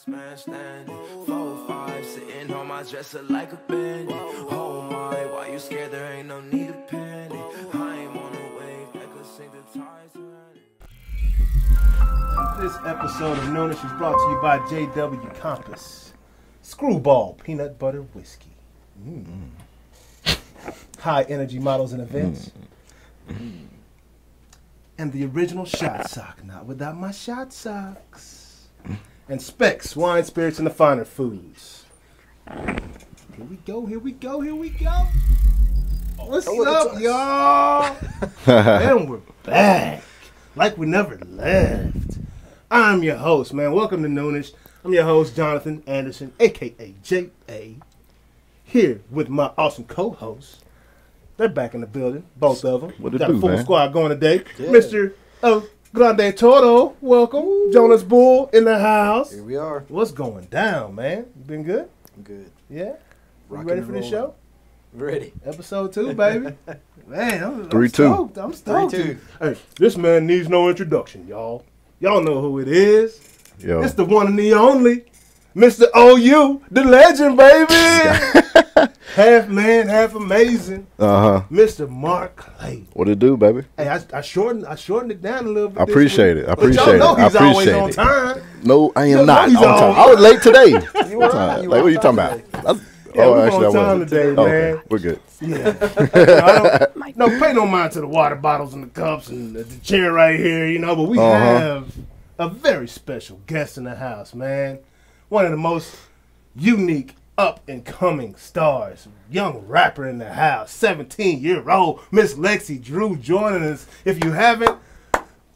last man standing. 4, 5, sitting on my dresser like a bandit. Oh my, why you scared? There ain't no need to panic. I ain't on the wave that could sink the tides running. This episode of Noonish is brought to you by J.W. Compass. Screwball Peanut Butter Whiskey. High energy models and events. And the original shot sock, not without my shot socks. And Specs, wine, spirits, and the finer foods. Here we go, here we go, here we go. What's up, y'all? And we're back. Like we never left. I'm your host, man. Welcome to Noonish. I'm your host, Jonathan Anderson, a.k.a. J.A. Here with my awesome co-hosts. They're back in the building, both of them. What it Got do, a full man? squad going today. Yeah. Mr. Grande Toro, welcome. Ooh. Jonas Bull in the house. Here we are. What's going down, man? You been good? I'm good. Yeah? You Rocking ready and for this rolling. show? Ready. Episode 2, baby. Man, I'm 3-2. stoked. I'm stoked. 3-2. Hey, this man needs no introduction, y'all. Y'all know who it is. Yo. It's the one and the only, Mr. OU, the legend, baby. Half man, half amazing. Mr. Mark Clayton. What it do, baby? Hey, I shortened it down a little bit. I appreciate it. I But appreciate y'all it. know I he's always appreciate on it. time. No, I You am know not he's on time. always- I was late today. You were Like, on what are you talking time about? today. Yeah, we're actually, on I time wasn't. today, Okay, man. we're good. Yeah. No, pay no mind to the water bottles and the cups and the chair right here, you know, but we have a very special guest in the house, man. One of the most unique up-and-coming stars. Young rapper in the house, 17-year-old Miss Lexi Drew joining us. If you haven't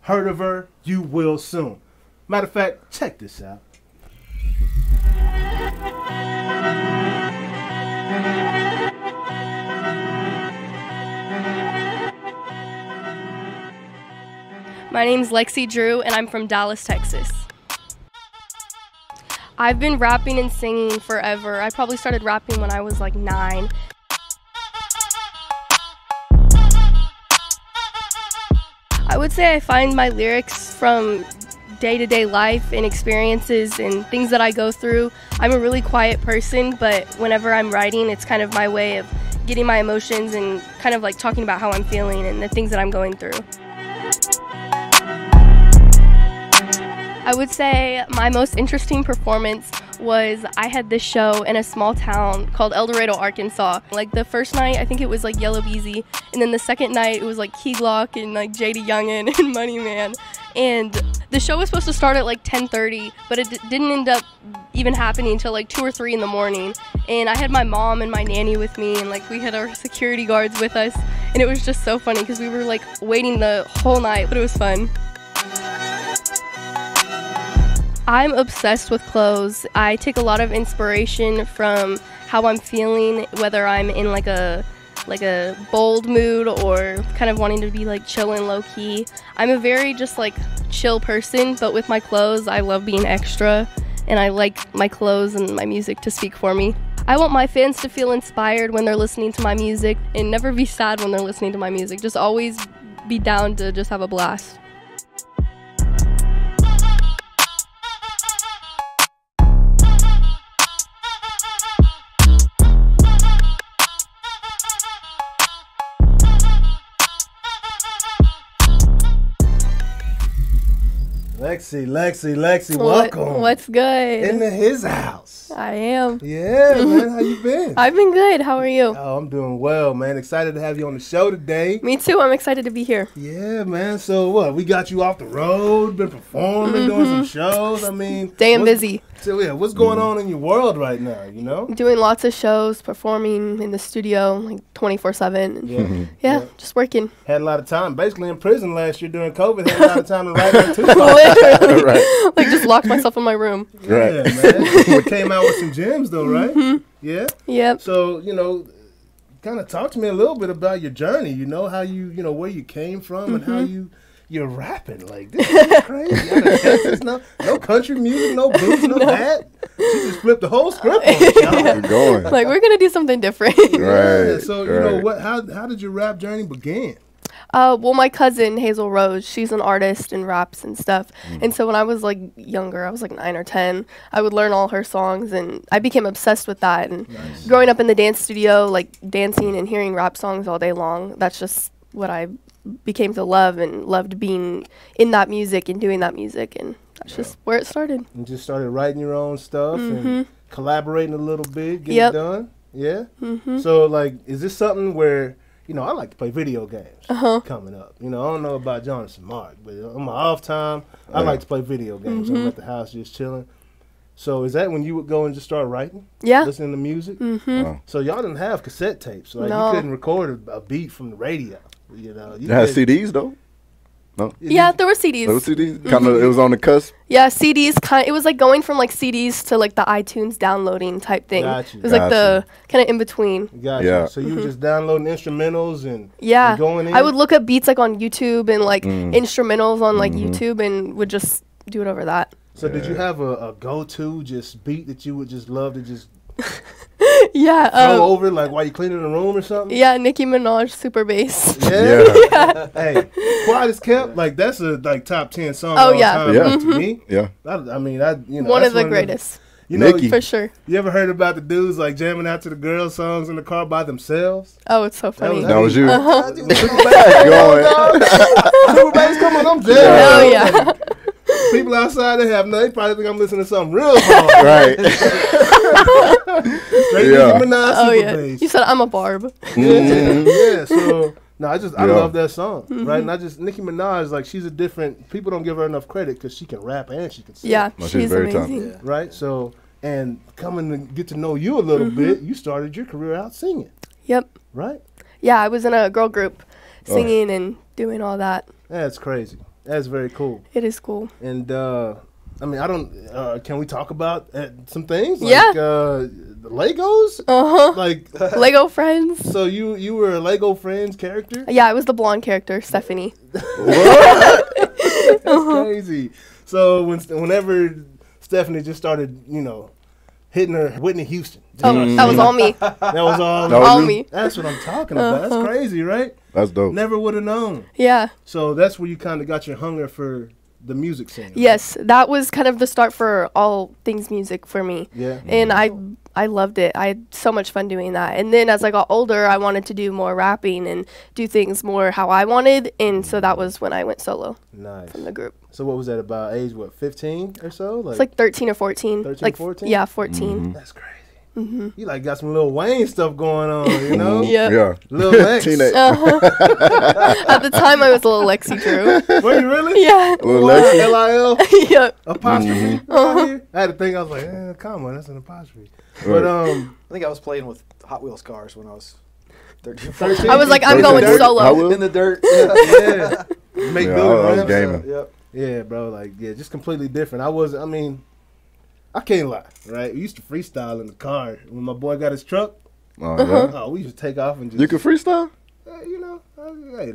heard of her, you will soon. Matter of fact, check this out. My name's Lexi Drew, and I'm from Dallas, Texas. I've been rapping and singing forever. I probably started rapping when I was like 9. I would say I find my lyrics from day-to-day life and experiences and things that I go through. I'm a really quiet person, but whenever I'm writing, it's kind of my way of getting my emotions and kind of like talking about how I'm feeling and the things that I'm going through. I would say my most interesting performance was I had this show in a small town called El Dorado, Arkansas. Like the first night, I think it was like Yella Beezy, and then the second night it was like Key Glock and like JD Youngin and Money Man. And the show was supposed to start at like 10:30, but it didn't end up even happening until like 2 or 3 in the morning. And I had my mom and my nanny with me, and like we had our security guards with us, and it was just so funny because we were like waiting the whole night, but it was fun. I'm obsessed with clothes. I take a lot of inspiration from how I'm feeling, whether I'm in like a bold mood or kind of wanting to be like chill and low key. I'm a very just like chill person, but with my clothes, I love being extra, and I like my clothes and my music to speak for me. I want my fans to feel inspired when they're listening to my music and never be sad when they're listening to my music. Just always be down to just have a blast. Lexi, welcome. What's good? Into his house. I am. Yeah, man, how you been? I've been good. How are you? Oh, I'm doing well, man. Excited to have you on the show today. Me too. I'm excited to be here. Yeah, man. So what? We got you off the road, been performing, doing some shows. I mean, Damn busy. So yeah, what's going on in your world right now? You know? Doing lots of shows, performing in the studio like 24/7. Yeah, just working. Had a lot of time. Basically in prison last year during COVID. Had a lot of time to write on Tupac. Literally. Right. Like just locked myself in my room. Right. Yeah, man. You came out with some gems though, right? Yeah. Yep. So kind of talk to me a little bit about your journey. You know how where you came from and how you're rapping. Like this is crazy. Out of Texas, no country music, no blues, no that. She just flipped the whole script on it, y'all. We're going. Like we're gonna do something different. Right. Yeah, so right. how did your rap journey begin? Well, my cousin Hazel Rose, she's an artist and raps and stuff. And so when I was like younger, I was like 9 or 10, I would learn all her songs, and I became obsessed with that. And growing up in the dance studio, like dancing and hearing rap songs all day long, that's just what I became to love, and loved being in that music and doing that music, and that's just where it started. And just started writing your own stuff and collaborating a little bit, getting it done. Yeah. So like, is this something where, you know, I like to play video games coming up. You know, I don't know about Jonas and Mark, but on my off time, I like to play video games. I'm at the house just chilling. So is that when you would go and just start writing? Yeah. Listening to music? Wow. So y'all didn't have cassette tapes. Like you couldn't record a beat from the radio. You know, you had CDs though. No. Yeah, there were CDs. There were CDs. Kind of, it was on the cusp. Yeah, CDs. It was like going from like CDs to like the iTunes downloading type thing. It was like the kind of in between. Gotcha. Yeah. So you were just downloading instrumentals and going in. I would look up beats like on YouTube and like instrumentals on like YouTube, and would just do it over that. So did you have a go-to just beat that you would just love to just throw over, like while you cleaning the room or something? Yeah, Nicki Minaj, Super Bass. Yeah. Hey, Quiet as Kept, like that's a like top 10 song. Oh yeah, to me. Yeah. I mean, you know, one of the greatest. You know, Nicki. For sure. You ever heard about the dudes like jamming out to the girls' songs in the car by themselves? Oh, it's so funny. That was you. Super Bass, come on, I'm jamming. Oh yeah. People outside, they probably think I'm listening to something real hard. Right. Straight Nicki Minaj, Super Bass. You said I'm a barb. Yeah, so I love that song, right? And Nicki Minaj, like she's a different. People don't give her enough credit because she can rap and she can sing. Yeah, she's very amazing. Right. So, and coming to get to know you a little bit, you started your career out singing. Yep. Right. Yeah, I was in a girl group, singing and doing all that. That's crazy. That's very cool. It is cool. And I mean, I don't. Can we talk about some things? Like, yeah. The Legos. Like Lego Friends. So you were a Lego Friends character? Yeah, I was the blonde character, Stephanie. What? That's crazy. So whenever Stephanie just started, you know, hitting her Whitney Houston. That was all me. That was all me. That's what I'm talking about. That's crazy, right? That's dope. Never would have known. Yeah. So that's where you kind of got your hunger for the music scene. Right? Yes, that was kind of the start for all things music for me. Yeah. And I loved it. I had so much fun doing that. And then as I got older, I wanted to do more rapping and do things more how I wanted. And so that was when I went solo. Nice. From the group. So what was that about? Age, what, 15 or so? It's like 13 or 14. 13, like 14? Yeah, 14. That's crazy. You like got some Lil Wayne stuff going on, you know? Yeah. Lil Lex. Teenage. At the time, I was a little Lexi Drew. Were you really? Yeah. Lil Lexi. L-I-L? Yep. Apostrophe? Right here? I had to think, I was like, comma, that's an apostrophe. But I think I was playing with Hot Wheels cars when I was 13. I was like, I'm going solo. In the dirt. Yeah. Make I was gaming. Yep. Yeah, bro, like, just completely different. I can't lie, right? We used to freestyle in the car. When my boy got his truck, we used to take off and just... You can freestyle? You know.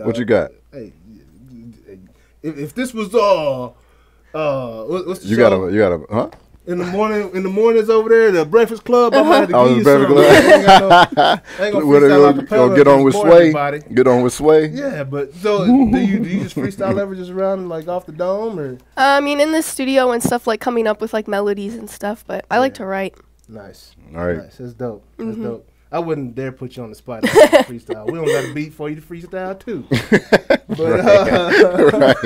What you got? Hey, if this was what's the You show? got a, huh? In the mornings over there, the Breakfast Club, I'm going to Oh, give you the something. Breakfast I ain't gonna freestyle acapella get on and with bore Sway. everybody. Get on with Sway. Yeah, but so do you just freestyle ever just around like off the dome or? I mean, in the studio and stuff, like coming up with like melodies and stuff, but I like to write. Nice. All right. Nice. That's dope. That's dope. I wouldn't dare put you on the spot if you freestyle. We don't got a beat for you to freestyle too. But Right.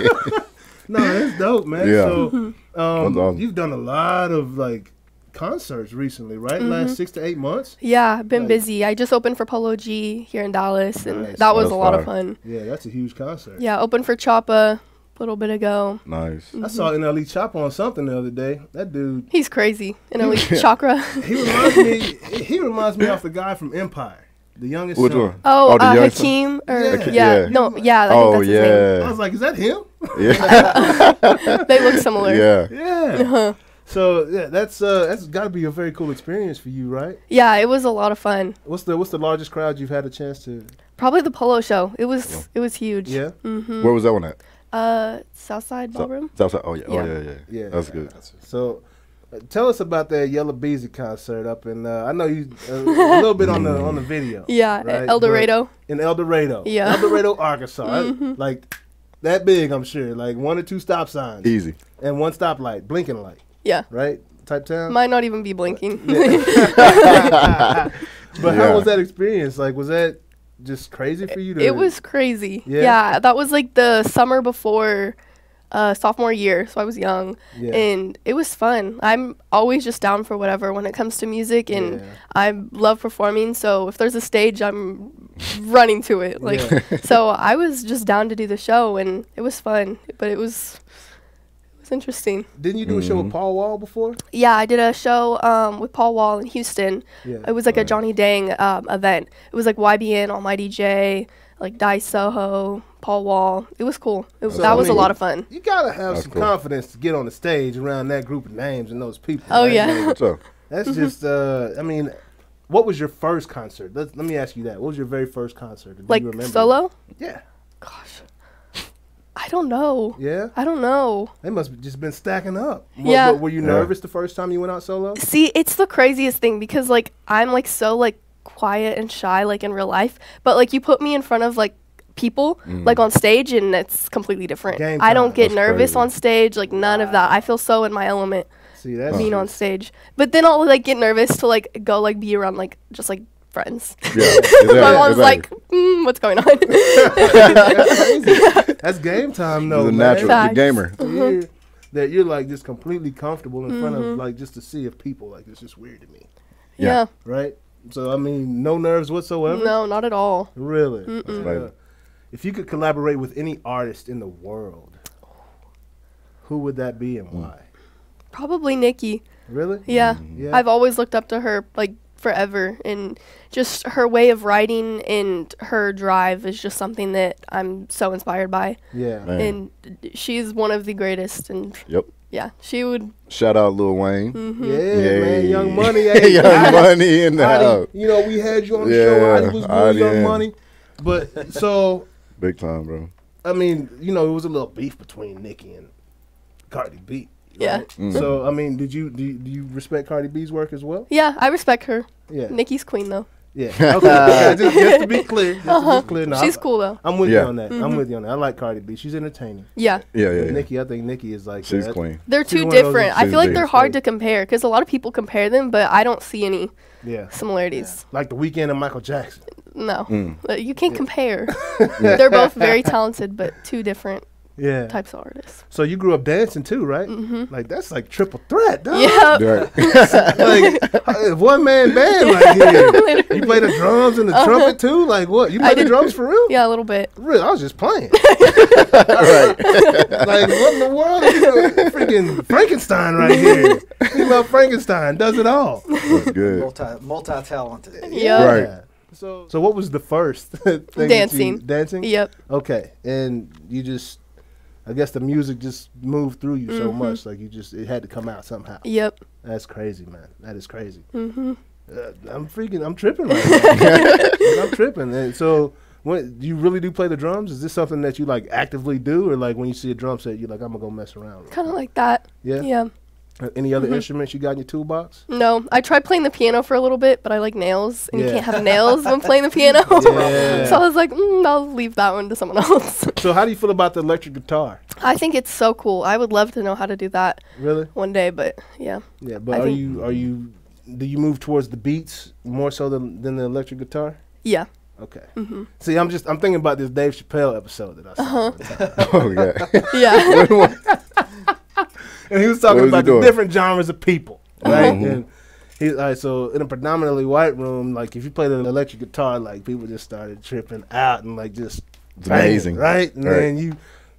no, that's dope, man. Yeah. So awesome. you've done a lot of like concerts recently, right? Last 6 to 8 months. Yeah, I've been busy. I just opened for Polo G here in Dallas, and that was a lot of fun. Yeah, that's a huge concert. Yeah, opened for Choppa a little bit ago. Nice. I saw NLE Choppa on something the other day. That dude, He's crazy. NLE Chakra. he reminds me of the guy from Empire, the youngest Which son. one? Oh, the youngster? Hakeem. Or, Yeah. Yeah. No, yeah. I think that's his name. I was like, is that him? Yeah. They look similar. Yeah. Yeah. So yeah, that's got to be a very cool experience for you, right? Yeah, it was a lot of fun. What's the largest crowd you've had a chance to? Probably the Polo show. It was huge. Yeah. Where was that one at? Southside Ballroom. Southside. Oh yeah. Yeah. Oh yeah. Yeah. That's good. So, Tell us about that Yella Beezy concert up in. I know you a little bit on the video. Yeah, right? El Dorado. In El Dorado. Yeah. El Dorado, Arkansas. Like that big, I'm sure. Like 1 or 2 stop signs. Easy. And 1 stoplight, blinking light. Yeah. Right? Type town. Might not even be blinking. But how was that experience? Like, was that just crazy for you? It was crazy. Yeah? Yeah, that was like the summer before sophomore year, so I was young, and it was fun. I'm always just down for whatever when it comes to music, and I love performing, so if there's a stage, I'm running to it. Like, so I was just down to do the show, and it was fun, but it was interesting. Didn't you do a show with Paul Wall before? Yeah, I did a show with Paul Wall in Houston. Yeah. It was like a Johnny Dang event. It was like YBN, Almighty J, like Dice Soho, Paul Wall. It was cool. That was a lot of fun. You gotta have some confidence to get on the stage around that group of names and those people. Oh, right? yeah. What's up? That's just, I mean, what was your first concert? Let me ask you that. What was your very first concert? Do Like you remember? solo? Yeah. Gosh. I don't know. Yeah? I don't know. They must have just been stacking up. Yeah. But were you nervous the first time you went out solo? See, it's the craziest thing because, like, I'm, like, so, like, quiet and shy, like, in real life. But, like, you put me in front of, like, people, like, on stage, and it's completely different. Game I don't time. get That's nervous crazy. on stage, like, none of that. I feel so in my element See, that's being on stage. But then I'll, like, get nervous to, like, go, like, be around, like, just, like, friends. Yeah, exactly, My mom's exactly. like, what's going on? That's game time, though. He's a man. natural, Facts. the gamer. That you're like just completely comfortable in front of like just a sea of people. Like it's just weird to me, Yeah. right? So I mean, no nerves whatsoever. No, not at all. Really. Right. If you could collaborate with any artist in the world, who would that be and why? Probably Nikki. Really? Yeah. Yeah. I've always looked up to her, like, forever. And just her way of writing and her drive is just something that I'm so inspired by. Yeah. Man. And she's one of the greatest. And, Yep. yeah, she would. Shout out Lil Wayne. Yeah, man. Young Money. Hey, Young Money in the house. Adi, you know, we had you on the show. Adi was good, Adi, Young yeah. Money. But so, Big time, bro. I mean, you know, it was a little beef between Nicki and Cardi B. Yeah. Right? So, I mean, do you respect Cardi B's work as well? Yeah, I respect her. Yeah. Nikki's queen, though. Yeah. Okay. Just to be clear. Just to be clear. No, She's cool, though. I'm with you Yeah. on that. I'm with you on that. I like Cardi B. She's entertaining. Yeah. Yeah, yeah, yeah. Nikki, I think Nikki is like She's that. queen. They're She's too one of those- different. I she's feel like big. they're hard to compare because a lot of people compare them, but I don't see any Yeah. similarities. Like The Weeknd and Michael Jackson. No. You can't compare. They're both very talented, but two different Yeah. types of artists. So you grew up dancing too, right? Like that's like triple threat, dog. Yeah. Right. Like one man band right here. You play the drums and the trumpet too? Like what? You play the did. drums for real? Yeah, a little bit. Really? I was just playing. Right. Like what in the world? Freaking Frankenstein right here. Female Frankenstein does it all. That's good. Multi-talented. Yeah. Right. So what was the first thing that you- Dancing. dancing? Yep. Okay. And you just I guess the music just moved through you so much, like it had to come out somehow. Yep. That's crazy, man. That is crazy. I'm tripping right now. I'm tripping. And so, when you really do play the drums? Is this something that you like actively do, or like when you see a drum set, you're like, I'm gonna go mess around? with it? Kind of like that. Yeah. Yeah. Any other instruments you got in your toolbox? No, I tried playing the piano for a little bit, but I like nails, and you Yeah. can't have nails when playing the piano. Yeah. So I was like, I'll leave that one to someone else. So how do you feel about the electric guitar? I think it's so cool. I would love to know how to do that Really? one day, but yeah. Yeah. But I think- do you move towards the beats more so than the electric guitar? Yeah. Okay. See, I'm thinking about this Dave Chappelle episode that I saw. one time. Oh, yeah. Yeah. And he was talking What was about he the doing? different genres of people, right? And he, so in a predominantly white room, like if you play the electric guitar, like people just started tripping out and like just It's banging, amazing. right? And Right. then you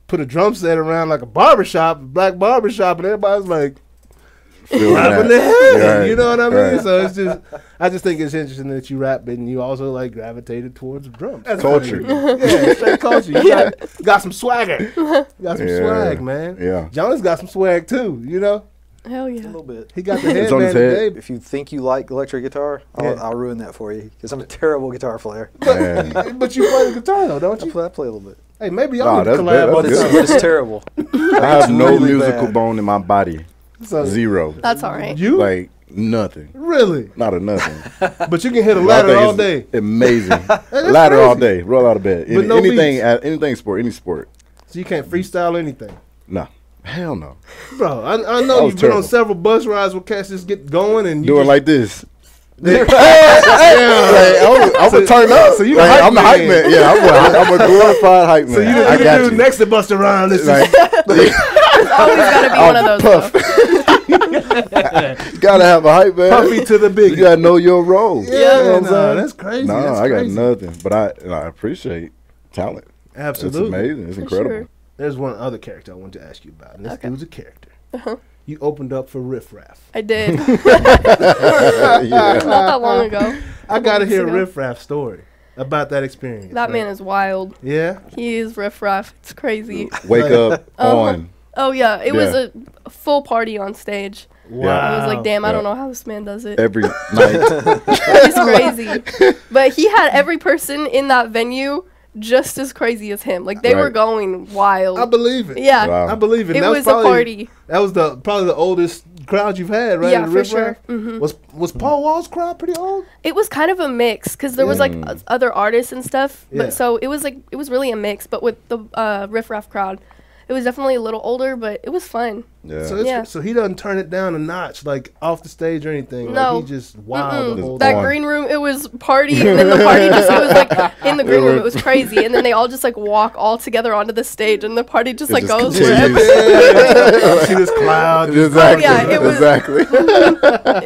put a drum set around like a barbershop, a black barbershop, and everybody's like Feeling rapping that. their head. Right, You know what I mean? right. So it's just, I just think it's interesting that you rap and you also like gravitated towards drums. That's Culture. Yeah, straight culture. You got some swagger. Got some Yeah. swag, man. Yeah. Jonas got some swag too, you know? Hell A yeah. little bit. He got the It's on his headband head. today. If you think you like electric guitar, Yeah. I'll ruin that for you because I'm a terrible guitar player. Man. But you play the guitar though, don't I you? play a little bit. Hey, maybe Nah, y'all need to that's collab good, on that's this. good. It's terrible. I have no really musical bad. bone in my body. So, Zero. That's all right. You? Like nothing. Really? Not a nothing. But you can hit a I ladder think all it's day. Amazing. Ladder all crazy. day. Roll out of bed. But no Anything. beats. Anything sport. Any sport. So you can't freestyle anything. No. Hell no. Bro, I That know was you've been on terrible. several bus rides where cats just get going and you Doing just, like this. yeah. I'm a turn up. So you Like, the I'm the hype hype man. man. Yeah, I'm a glorified hype man. So you I the got dude you. next to Busta Rhymes. This Like, There's always got to be one of those. Puff. Though. Gotta have a hype man. Puffy to the You big. gotta know your role. Yeah, You know what I'm nah, saying? that's crazy. No, that's I got crazy. nothing. But I appreciate talent. Absolutely. It's amazing. It's For incredible. sure. There's one other character I wanted to ask you about, and this Okay. dude's a character. You opened up for Riff Raff. I did. Yeah. Not that long ago. I gotta weeks hear ago. Riff Raff's story about that experience. That man is wild. Yeah. He is riff raff. It's crazy. Wake up on. Oh yeah, it was Yeah. a full party on stage. Wow. I was like, damn, I Yeah. don't know how this man does it. Every night. He's crazy. But he had every person in that venue just as crazy as him. Like they were Right. going wild. I believe it. Yeah. Wow. I believe it. It That was a probably- party. That was probably the oldest crowd you've had, right? Yeah, The for Riff sure. Raff? Mhm. Was Paul Wall's crowd pretty old? It was kind of a mix because there was like other artists and stuff. Yeah. But so it was really a mix. But with the Riff Raff crowd, it was definitely a little older, but it was fun. Yeah. So, Yeah. so he doesn't turn it down a notch, like off the stage or anything. No. Like, he just wild the whole That time. green room, it was party, and then the party just, it was like in the green room, it was crazy, and then they all just like walk all together onto the stage, and the party just It like just goes continues. wherever. See this cloud. Exactly. Oh, yeah, it was- exactly.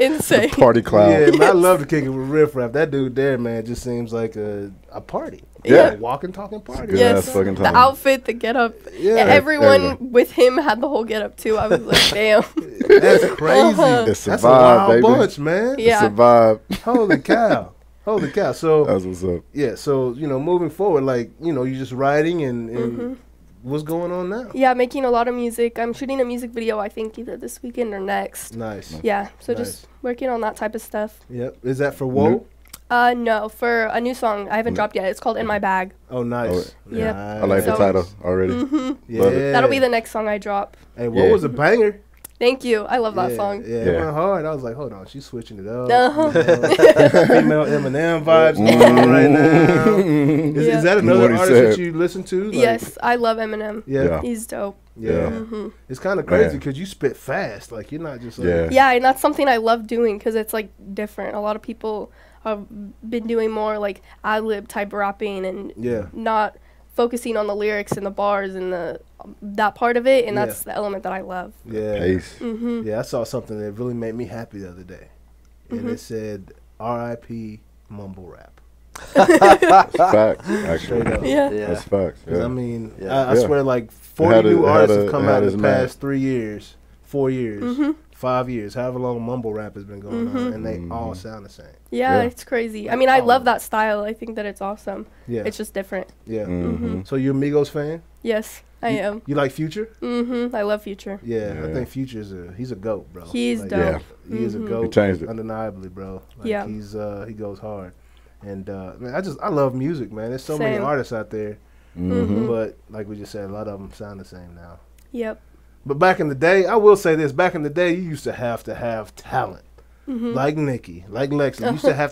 Insane. Party cloud. Yeah, man, I love to kick it with Riff Raff. That dude there, man, just seems like a party. Yeah. Like walking, talking party. Good Yes, ass fucking the time. outfit, the get up, Yeah. everyone Everything. with him had the whole get up too. I was like, damn. That's crazy. It's a That's a vibe, wild baby. bunch, man. Yeah. It's a vibe. Holy cow. Holy cow. So, That's what's up. yeah, so, moving forward, like, you're just writing and what's going on now? Yeah, making a lot of music. I'm shooting a music video, I think, either this weekend or next. Nice. Yeah, so Nice. just working on that type of stuff. Yep. Is that for Whoa? No, for a new song I haven't dropped yet. It's called In My Bag. Oh, nice. Yep. Nice. I like the So- title already. Yeah. Love it. That'll be the next song I drop. Hey, Whoa Yeah. was a banger. Thank you. I love that Yeah, song. Yeah, it Yeah. went hard. I was like, hold on, she's switching it up. Uh-huh. Female Eminem vibes going on right now. Is, Yeah. is that another What he artist that said. you listen to? Like, Yes, I love Eminem. Yeah. Yeah. He's dope. Yeah. hmm It's kind of crazy Man. because you spit fast. Like, you're not just like. Yeah. Yeah, and that's something I love doing because it's like different. A lot of people have been doing more like ad-lib type rapping and Yeah. not focusing on the lyrics and the bars and that part of it, and Yeah. that's the element that I love. Yeah. Pace. Yeah, I saw something that really made me happy the other day. And it said, R.I.P. Mumble Rap. Facts, Straight actually. up. Yeah. That's facts. 'Cause, Yeah. I mean, Yeah. I Yeah. swear, like, It 40 had a- new it had artists a- have come it out had in his the man. past 3 years, 4 years, 5 years, however long mumble rap has been going on, and they all sound the same. Yeah, Yeah. it's crazy. I mean, I love that style. I think that it's awesome. Yeah. It's just different. Yeah. Mm-hmm. So you a Migos fan? Yes, I am. You like Future? I love Future. Yeah, I Yeah. think Future's he's a goat, bro. He's Like, dope. Yeah. He is a goat. He changed it. Undeniably, bro. Like, Yeah. he goes hard. And man, I love music, man. There's so many Same. artists out there, Mm-hmm. but like we just said, a lot of them sound the same now. Yep. But back in the day, I will say this: back in the day, you used to have talent, Mm-hmm. like Nikki, like Lexi. You used to have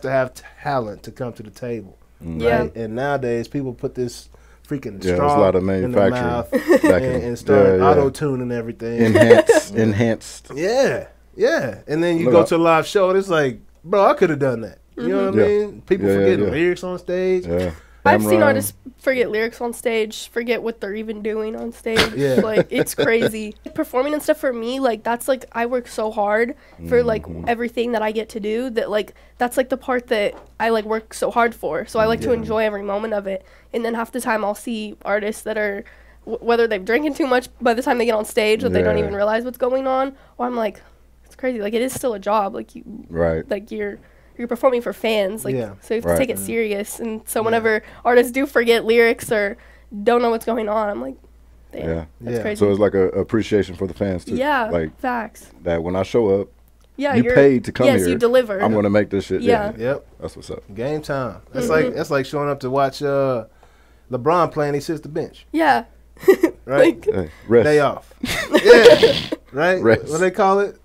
talent to come to the table, Yeah. right? And nowadays, people put this freaking Yeah, there's straw a lot of in the manufacturing mouth back and start yeah. auto tuning everything. Enhanced. Yeah, yeah. And then you Look go up. to a live show, and it's like, bro, I could have done that. You know what I Yeah. mean? People Yeah, forgetting yeah. lyrics on stage. Yeah. I've seen Camera. artists forget lyrics on stage, forget what they're even doing on stage. Yeah. Like, it's crazy. Performing and stuff for me, like, that's like, I work so hard for like everything that I get to do that, like, that's like the part that I like work so hard for. So I like to enjoy every moment of it. And then half the time I'll see artists that are, whether they've drinking too much by the time they get on stage that they don't Yeah. even realize what's going on, or I'm like, it's crazy. Like, it is still a job. Like, Right. like you're performing for fans, like Yeah. so you have to Right. take it serious. And so whenever artists do forget lyrics or don't know what's going on, I'm like, damn, Yeah. that's Yeah. crazy. So it's like a appreciation for the fans too. Yeah, Like facts. that when I show up, Yeah, you you're paid to come yes, here. you deliver. I'm gonna make this shit. Yeah. Yep. That's what's up. Game time. That's like showing up to watch LeBron play and he sits the bench. Yeah, right? Rest. Day off. Yeah, right? Rest. What do they call it?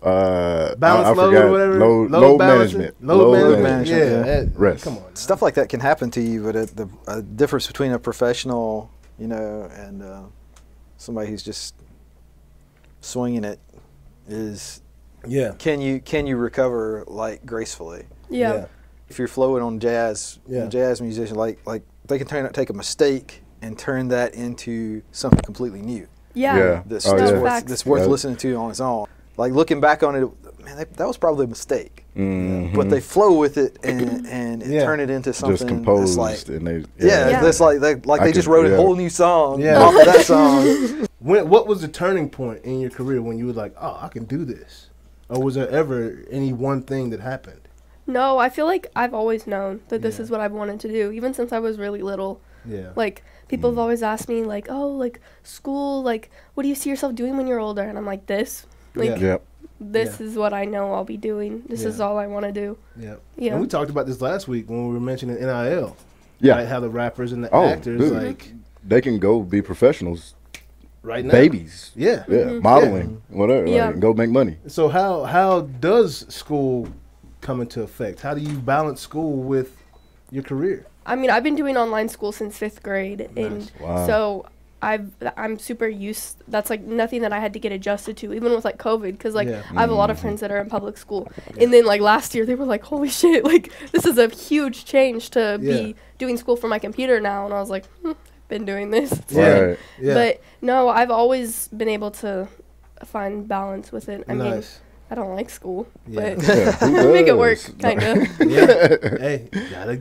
I Balance load forgot. or whatever? Load management. Load management, Yeah. Rest. Come on. Stuff like that can happen to you, but the difference between a professional, you know, and somebody who's just swinging it is, can you recover like gracefully? Yeah. If you're flowing on jazz, jazz musician, like they can take a mistake and turn that into something completely new. Yeah. That's worth listening to on its own. Like looking back on it, man, that was probably a mistake. Mm-hmm. But they flow with it and turn it into something just composed, that's like, and they that's like they just wrote a whole new song Yeah. off of that song. What was the turning point in your career when you were like, oh, I can do this? Or was there ever any one thing that happened? No, I feel like I've always known that this is what I've wanted to do, even since I was really little. Yeah. Like, people have always asked me, like, oh, like, school, like, what do you see yourself doing when you're older? And I'm like, this. Like, this is what I know I'll be doing. This is all I want to do. Yeah. Yeah. And we talked about this last week when we were mentioning NIL. Yeah. Right? How the rappers and the actors, dude. like, they can go be professionals. right now. Babies. Yeah. Modeling, whatever. Yeah. Like, go make money. So how does school come into effect? How do you balance school with your career? I mean, I've been doing online school since 5th grade, and so I'm super used. That's like nothing that I had to get adjusted to, even with like COVID, because like I have a lot of friends that are in public school, and then like last year they were like, "Holy shit! Like this is a huge change to be doing school from my computer now," and I was like, I've been doing this. It's fine." But no, I've always been able to find balance with it. I mean, I don't like school, but make it work, kind of. Hey,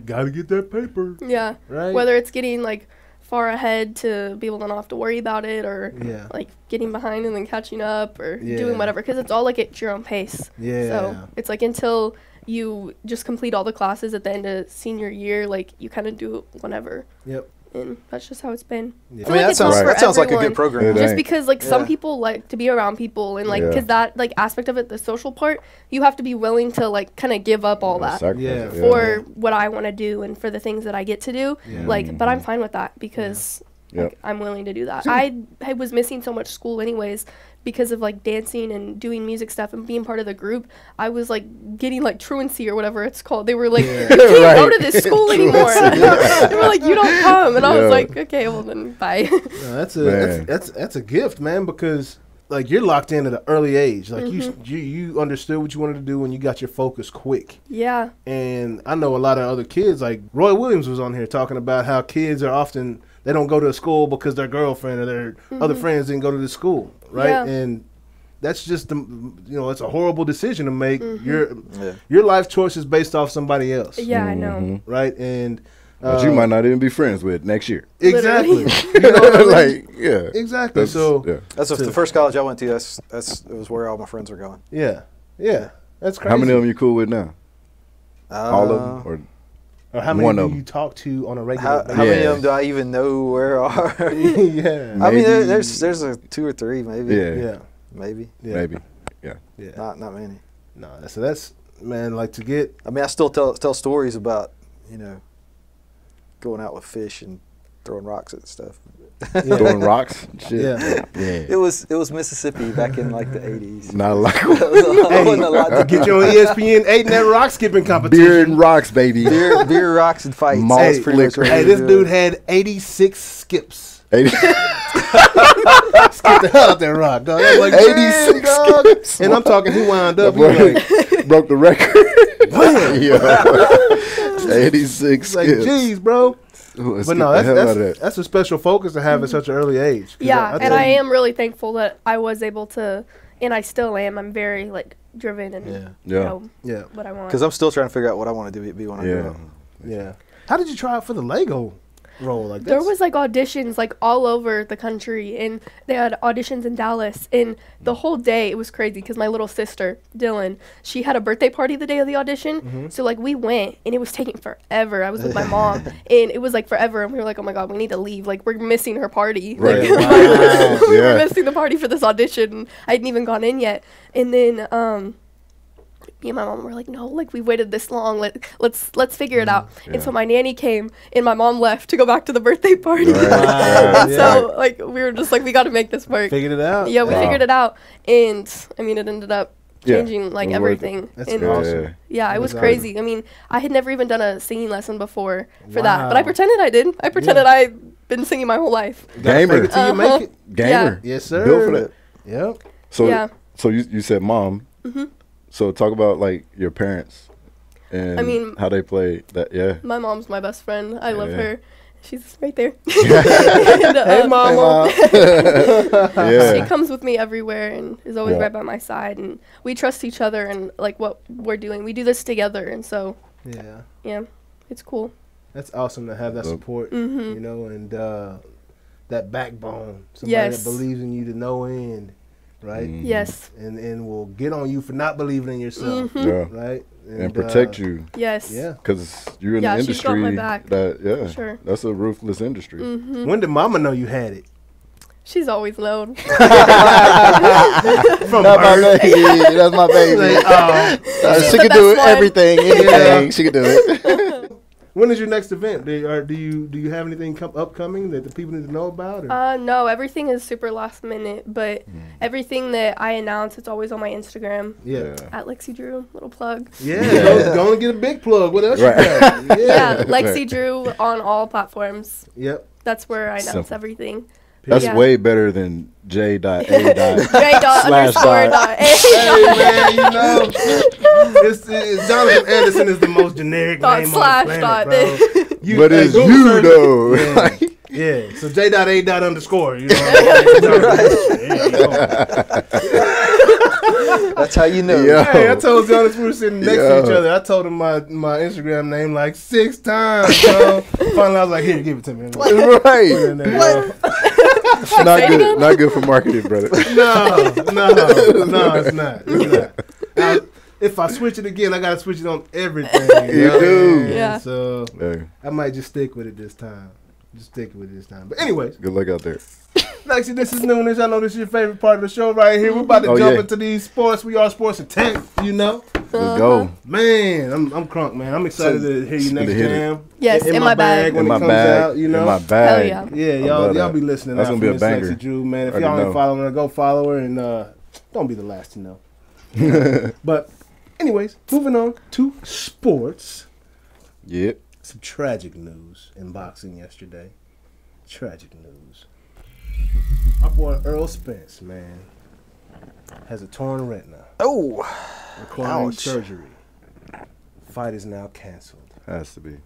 gotta get that paper. Yeah. Right. Whether it's getting like far ahead to be able to not have to worry about it, or like getting behind and then catching up, or doing whatever, because it's all like at your own pace. Yeah. So it's like until you just complete all the classes at the end of senior year, like you kind of do it whenever. Yep. And that's just how it's been. Yeah. I mean, that sounds like a good program. Just because like some people like to be around people, and like because that like aspect of it, the social part, you have to be willing to like kind of give up all that for what I want to do and for the things that I get to do. Like, but I'm fine with that because like, I'm willing to do that. I was missing so much school anyways because of like dancing and doing music stuff and being part of the group. I was like getting like truancy or whatever it's called. They were like, you can't go to this school anymore. They were like, you don't come. And I was like, okay, well then bye. No, that's a gift, man, because like you're locked in at an early age. Like you understood what you wanted to do and you got your focus quick. Yeah. And I know a lot of other kids, like Roy Williams was on here talking about how kids are often, they don't go to a school because their girlfriend or their other friends didn't go to the school, right? Yeah. And that's just it's a horrible decision to make. Your life choice is based off somebody else. Yeah, I know. Right? And that you might not even be friends with next year. Exactly. You know what I mean? Like, exactly. That's the first college I went to. It was where all my friends were going. Yeah. That's crazy. How many of them you cool with now? All of them, or how many do you talk to on a regular basis? How many of them do I even know where are? I mean, there's a 2 or 3 maybe. Maybe. Yeah. Not many. No, so that's man, like to get. I mean, I still tell stories about going out with fish and throwing rocks at stuff. Throwing rocks? Shit. Yeah. It was Mississippi back in like the 80s. Not like hey, get you on ESPN 8 in that rock skipping competition. Beer and rocks, baby. Beer, rocks, and fights. Malt liquor. Hey, this dude had 86 skips. 80. Skip the hell out that rock, dog. Like, 86 skips. And I'm talking, he wound up. Broke the record. 86 skips. Like, geez, bro. Ooh, but no, that's a special focus to have at such an early age. Yeah, and I am really thankful that I was able to, and I still am. I'm very like driven and know what I want. Because I'm still trying to figure out what I want to be when I grow up. Yeah. How did you try out for the Lego role? Like there was like auditions like all over the country, and they had auditions in Dallas, and the whole day it was crazy because my little sister Dylan, she had a birthday party the day of the audition, so like we went and it was taking forever. I was with my mom and it was like forever, and we were like, oh my god, we need to leave, like we're missing her party. Right. We were missing the party for this audition. I hadn't even gone in yet, and then me and my mom were like, no, like we waited this long, let's figure it out. And so my nanny came and my mom left to go back to the birthday party. Wow. So like we were just like, we got to make this work. Figured it out. Yeah, we figured it out, and I mean it ended up changing like everything. That's and awesome. Yeah, it was That's crazy. I mean, I had never even done a singing lesson before for that, but Wow. I pretended I did. I pretended I'd been singing my whole life. Gamer. Fake it till you make it. Gamer. Yes, sir. Built for that. Yep. So, Yeah. so you said mom. So talk about like your parents and I mean, how they played that. Yeah. My mom's my best friend. I love Yeah. her. She's right there. And, Hey, mama. Yeah. She comes with me everywhere and is always Yeah. right by my side, and we trust each other and like what we're doing. We do this together, and so Yeah. it's cool. That's awesome to have that support, you know, and that backbone. Somebody Yes. that believes in you to no end, right? Yes. And will get on you for not believing in yourself, Yeah. right? And protect you. Yes. Yeah. Because you're in Yeah, the she's got my industry back. that Sure. that's a ruthless industry. When did mama know you had it? She's always known. From That's my birth. baby. That's my baby. She the can do best one. everything, anything. She can do it. When is your next event? Do you have anything upcoming that the people need to know about? Or? No, everything is super last minute, but everything that I announce, it's always on my Instagram. Yeah. At Lexi Drew, little plug. Yeah. Go and get a big plug. What else Right. you got? Yeah, Lexi Drew on all platforms. Yep. That's where I announce Simple. everything. That's Yeah. way better than J.A. J dot Slash underscore dot. dot A. Hey man, you know, it's Jonathan Anderson is the most generic Dot name slash on the dot planet, bro. But it's Google you search- though. Yeah. Yeah, so J.A. underscore, you know. There you go. That's how you know. Yeah. Hey, I told Jonas we were sitting next to Yo. each other. I told him my Instagram name like 6 times, bro. Finally, I was like, here, give it to me. Put it Right. in there, bro. Not good for marketing, brother. No, it's not. It's not. Now, if I switch it again, I gotta switch it on everything. You know? do. Yeah. So Hey, I might just stick with it this time. But anyways, good luck out there. Lexi, this is Noonish. I know this is your favorite part of the show right here. We're about to Oh, jump yeah. into these sports. We are Sports and Tech, you know. Let's go. Man, I'm crunk, man. I'm excited to hear your Gonna next hit it. jam. Yes, in my bag. when In it my comes bag. out, you know. In my bag. Hell Yeah, I y'all love be that. listening That's out gonna for be a Miss banger. Lexi Drew, man. If Already y'all know. ain't following her, go follow her and don't be the last to know. But anyways, moving on to sports. Yep. Some tragic news in boxing yesterday. Tragic news. Our boy Earl Spence, man, has a torn retina, Oh, requiring Ouch. surgery. Fight is now canceled. Has to be.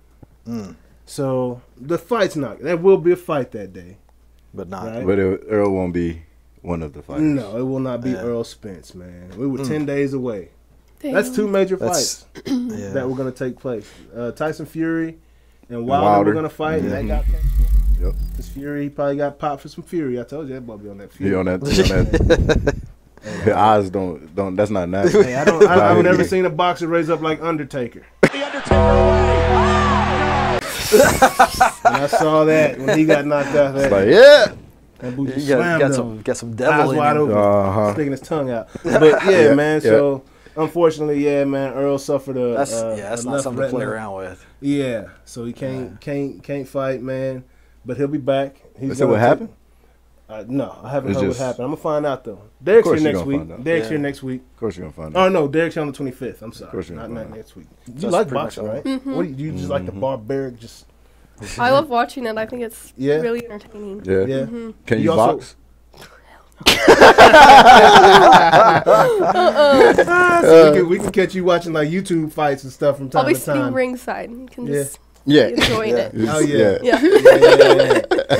So the fight's not. There will be a fight that day. but not. Right. But Earl won't be one of the fighters. No, it will not be Yeah. Earl Spence, man. We were 10 days away. Damn. That's 2 major That's fights yeah. that were going to take place. Tyson Fury and Wilder were going to fight, and that got canceled. Yep. Because Fury, he probably got popped for some Fury. I told you that boy be on that Fury. He on that. He on that. His eyes don't. That's not natural. Hey, I've never seen a boxer raise up like Undertaker. And I saw that when he got knocked out. It's like, yeah. That boot You just got, slammed got him. some Eyes devil in wide him. open, sticking his tongue out. But yeah, Yeah, man. yeah. So unfortunately, yeah, man. Earl suffered a That's a not left something to play retina. around with. Yeah, so he can't fight, man. But he'll be back. He's Is that what gonna happened? no, I haven't It's heard just- what happened. I'm gonna find out though. Derek's course here you're next gonna week. find out. Derek's Yeah. here next week. Of course you're gonna find Oh out. no, Derek's here on the 25th. I'm sorry, course you're not gonna find out. next week. You That's like pretty boxing, much right? Mm-hmm. What do you just like the barbaric? Just I love watching it. I think it's Yeah. really entertaining. Yeah. yeah. Can You you also- box? So we can catch you watching like YouTube fights and stuff from I'll time be to sitting time. ringside. You can Yeah. just Yeah. be enjoying it. Oh yeah. Yeah.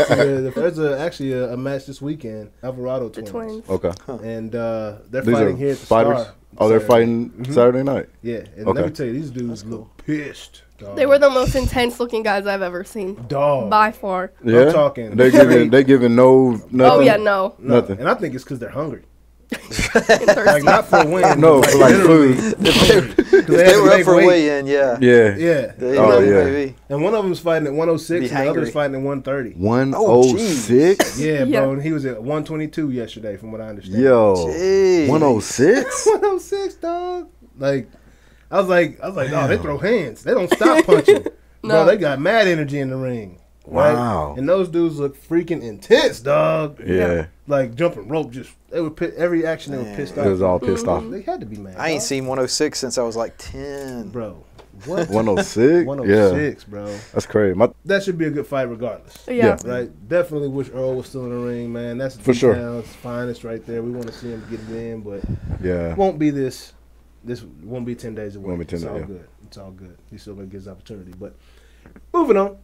Yeah, there's actually a match this weekend. Alvarado The twins. twins. Okay. And they're These fighting are here at the fighters. Star. Oh, they're Saturday. fighting Saturday night. Yeah, and Okay. let me tell you, these dudes look pissed. Dog. They were the most intense looking guys I've ever seen. dog. By far. Yeah. talking They giving no nothing. Oh, yeah, no. No, Nothing. And I think it's because they're hungry. And Like thirsty. not for a win. No, but for like literally food. hungry. 'Cause They had to were up make for weight. weigh-in, yeah. Yeah. Yeah. They Oh, were, yeah. maybe. And one of them was fighting at 106, Be and the other was hangry. fighting at 130. 106. Yeah, Yeah. bro. And he was at 122 yesterday, from what I understand. Yo. Jeez. 106. 106, dog. Like, I was like, oh, they throw hands. They don't stop punching. No, they got mad energy in the ring. Wow. Right? And those dudes look freaking intense, dog. Yeah. Like jumping rope, they were every action they were pissed off. It was all pissed off. They had to be mad. I ain't seen 106 since I was like 10. Bro. What? 106? 106, bro. That's crazy. That should be a good fight regardless. Yeah. Right? Definitely wish Earl was still in the ring, man. That's For sure. Town's finest right there. We want to see him get it in, but Yeah. won't be this. This won't be 10 days away. Won't be 10 it's all days, yeah. good. It's all good. He's still going to get his opportunity. But moving on.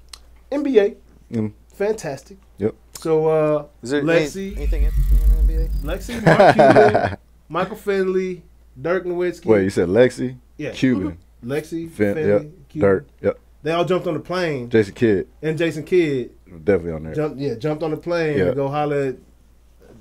NBA. Fantastic. Yep. So, Is there Lexi. anything interesting in the NBA? Lexi, Mark Cuban, Michael Finley, Dirk Nowitzki. Wait, you said Lexi? Yeah. Cuban. Lexi, Fin, Finley, yep. Cuban. Dirk. Yep. They all jumped on the plane. Jason Kidd. And Jason Kidd Definitely on there. jumped on the plane Yeah. to go holler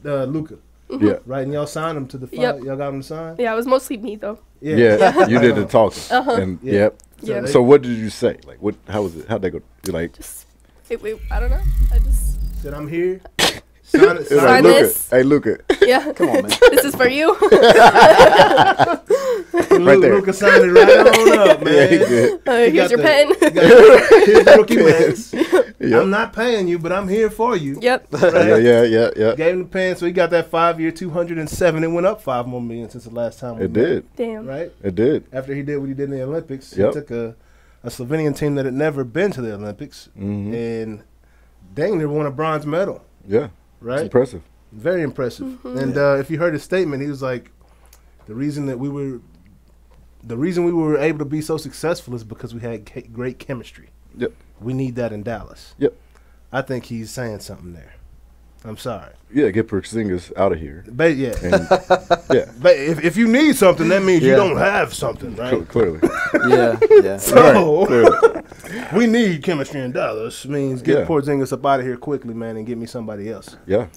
at Luka. Yeah. Right? And y'all signed him to the fight. Yep. Y'all got him to sign? Yeah, it was mostly me though. Yeah. You did the talking. And Yeah. yep. Yeah. So what did you say? Like what how was it? How'd they go? You like Just, I don't know. I just, Said, I'm here. Sign it. it was Sign like, Luka, this. hey Luka. yeah. Come on, man. This is for you. Right there. Luka signed it right on up, man. Yeah, he did. Here's your pen. Here's rookie max. Yep. I'm not paying you, but I'm here for you. Yep. Yeah, yeah. Gave him the pen, so he got that 5-year, 207. It went up 5 more million since the last time. we It met, did. Damn. Right? It did. After he did what he did in the Olympics, Yep. he took a Slovenian team that had never been to the Olympics and dang near won a bronze medal. Yeah. It's Right? impressive. Very impressive. And if you heard his statement, he was like, the reason we were able to be so successful is because we had great chemistry. Yep. We need that in Dallas. Yep. I think he's saying something there. I'm sorry. Yeah, get Porzingis out of here. But yeah. And yeah, But if you need something, that means you Yeah. don't have something, right? clearly. Yeah, yeah. So Clearly. we need chemistry in Dallas. Means get Yeah. Porzingis up out of here quickly, man, and get me somebody else. Yeah.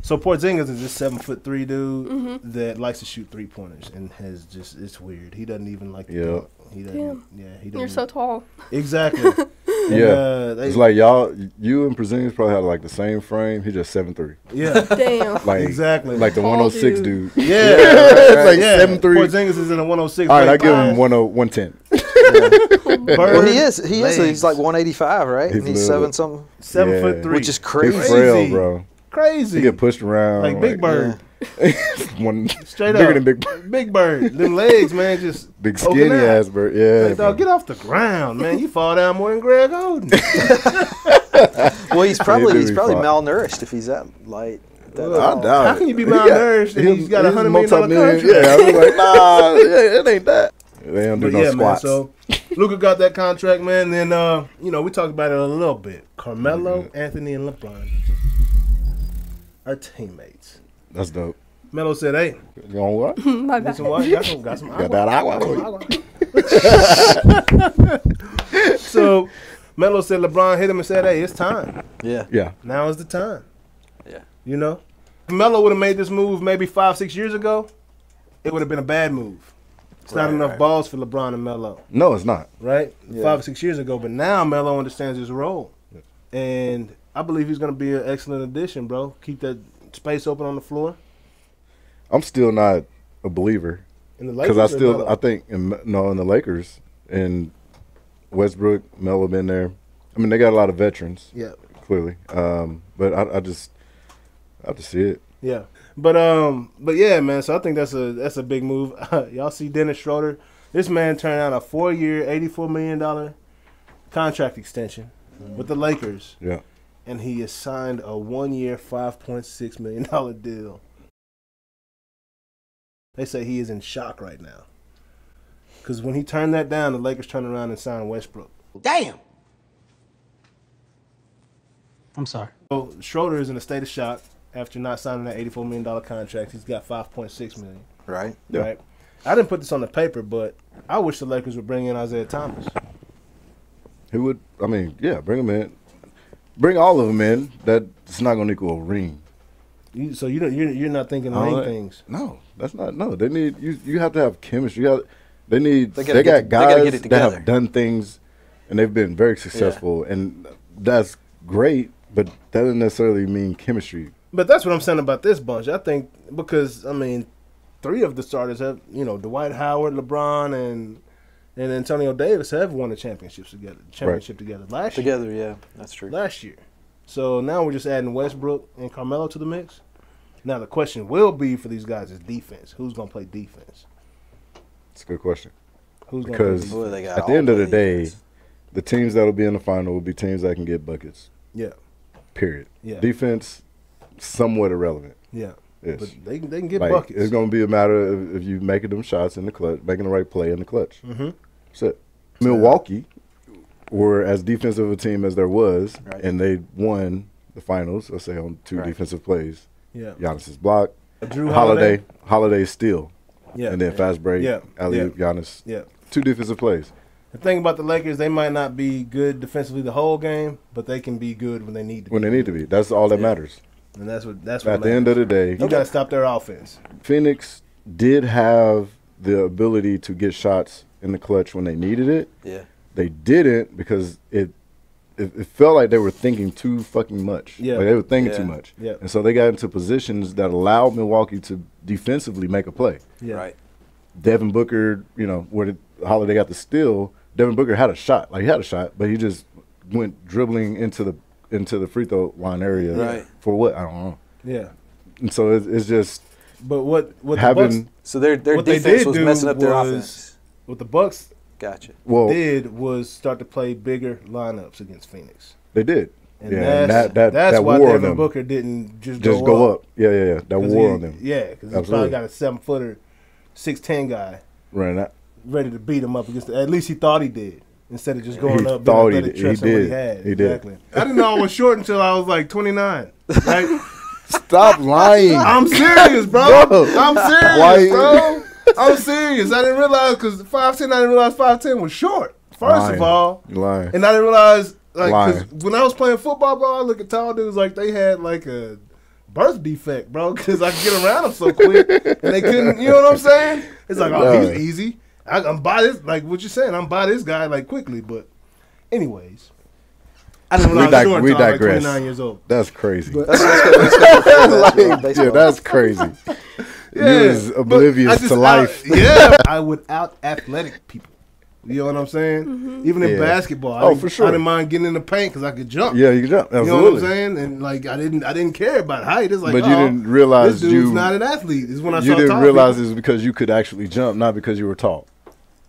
So Porzingis is this 7'3" dude that likes to shoot 3-pointers and has just it's weird. He doesn't even like to Yeah. dunk. He doesn't. Damn. Yeah, he doesn't. You're so tall. Exactly. And, Yeah. they- It's like you and Porzingis probably had like the same frame. He just 7'3". yeah. Damn. Like Exactly. Like the Tall 106 dude. dude. Yeah. It's like yeah. 7'3". Porzingis is in a 106. All right, I like give him five. 110. Bird, Well, he is. legs. He's like 185, right? He's And he's little. 7 something. 7'3", Which is He's crazy. frail, bro. Crazy. He get pushed around. like Big Bird. One Straight bigger up. than Big Bird. Big Bird. Them legs, man, just Big open skinny out. ass bird. Yeah. Like, dog, bro. get off the ground, man. You fall down more than Greg Oden. Well, he's probably do be fine. malnourished if he's that light. That I tall. doubt How it. can you be He got- malnourished and he's got a $100 million multi-million- contract? Yeah, I was like, nah, it ain't that. They don't do But no yeah, squats. man. So Luka got that contract, man. Then we talked about it a little bit. Carmelo, Anthony, and LeBron are teammates. That's dope. Melo said, "Hey, You on what? My get bad. some water. Got some Got that agua for you. So Melo said LeBron hit him and said, "Hey, it's time. Yeah. Yeah. Now is the time." Yeah. You know, if Melo would have made this move maybe 5-6 years ago, it would have been a bad move. It's not Right, enough right. balls for LeBron and Melo, No, it's not. right? Yeah. 5 or 6 years ago, but now Melo understands his role, and I believe he's going to be an excellent addition, bro. Keep that space open on the floor. I'm still not a believer In the because Lakers, I think in the Lakers and Westbrook, Melo been there. I mean, they got a lot of veterans, yeah, clearly. But I just see it. yeah. But yeah, man. So I think that's a big move. Y'all see Dennis Schroeder? This man turned out a 4-year, $84 million contract extension with the Lakers, Yeah. and he has signed a 1-year, $5.6 million deal. They say he is in shock right now. Because when he turned that down, the Lakers turned around and signed Westbrook. Damn. I'm sorry. So Schroeder is in a state of shock after not signing that $84 million contract. He's got $5.6 million. Right. Yeah. Right? I didn't put this on the paper, but I wish the Lakers would bring in Isaiah Thomas. Who would? I mean, yeah, bring them in. Bring all of them in. That's not going to equal a ring. So you're not thinking ring things. No, that's not. No, they need you have to have chemistry. They gotta got get guys it that together. have done things, and they've been very successful, and that's great. But that doesn't necessarily mean chemistry. But that's what I'm saying about this bunch. I think because I mean, 3 of the starters have, Dwight Howard, LeBron, and Antonio Davis have won the championship together last year. Together, yeah, that's true. Last year. So now we're just adding Westbrook and Carmelo to the mix. Now the question will be for these guys is defense. Who's going to play defense? It's a good question. Who's going to play defense? Because at the end of the day, the teams that will be in the final will be teams that can get buckets. Yeah. Period. Yeah. Defense, somewhat irrelevant. Yeah. Yes. But they can get buckets. It's going to be a matter of if you making them shots in the clutch, making the right play in the clutch. Mm-hmm. That's it. Milwaukee were as defensive a team as there was, and they won the finals, let's say, on 2 defensive plays. Yeah. Giannis's block. Drew Holiday. Holiday steal. Yeah. And then fast break. Yeah. Alley-oop, Giannis. Yeah. 2 defensive plays. The thing about the Lakers, they might not be good defensively the whole game, but they can be good when they need to be. When they need to be. That's all that matters. And that's what at the end of the day, you got to stop their offense. Phoenix did have the ability to get shots in the clutch when they needed it. Yeah. They didn't because it felt like they were thinking too fucking much. Yeah. Like they were thinking too much. Yeah. And so they got into positions that allowed Milwaukee to defensively make a play. Yeah. Right. Devin Booker, where Holiday got the steal, Devin Booker had a shot. Like he had a shot, but he just went dribbling into the free throw line area. Right. For what? I don't know. Yeah. And so it's just But what having the Bucks, So their what defense they did was do messing up their was- offense. what the Bucks Gotcha. did was start to play bigger lineups against Phoenix. They did. And and that's that why wore on Devin them. Booker didn't just go up. Yeah. That 'Cause wore on them. Yeah, because he Absolutely. probably got a 7-footer, 6'10" guy Right. That, ready to beat him up against. At least he thought he did. Instead of just going He up, thought being he athletic, did. trusting He what did. he had. He did. Exactly. I didn't know I was short until I was like 29. Right? Stop lying. I'm serious, bro. Bro. I'm serious, Why- bro. I'm serious. I didn't realize because 5'10", I didn't realize 5'10" was short. First Lying. of all, You're lying. and I didn't realize like Lying. 'cause when I was playing football, bro, I look at tall dudes like they had like a birth defect, bro, because I could get around them so quick and they couldn't. You know what I'm saying? It's like, oh, he's easy. I'm by this, like what you're saying. I'm by this guy like quickly, but anyways. I didn't realize I was short until I was like 29 years old. That's crazy. But- Yeah, that's crazy. You was but oblivious to life. I would out athletic people. You know what I'm saying? Even in Yeah. basketball, For sure. I didn't mind getting in the paint because I could jump. Yeah, you can jump. You Absolutely. know what I'm saying? And like I didn't care about height. It's like, But you didn't realize this dude's not an athlete. Is when I you saw didn't tall realize people. it was because you could actually jump, not because you were tall.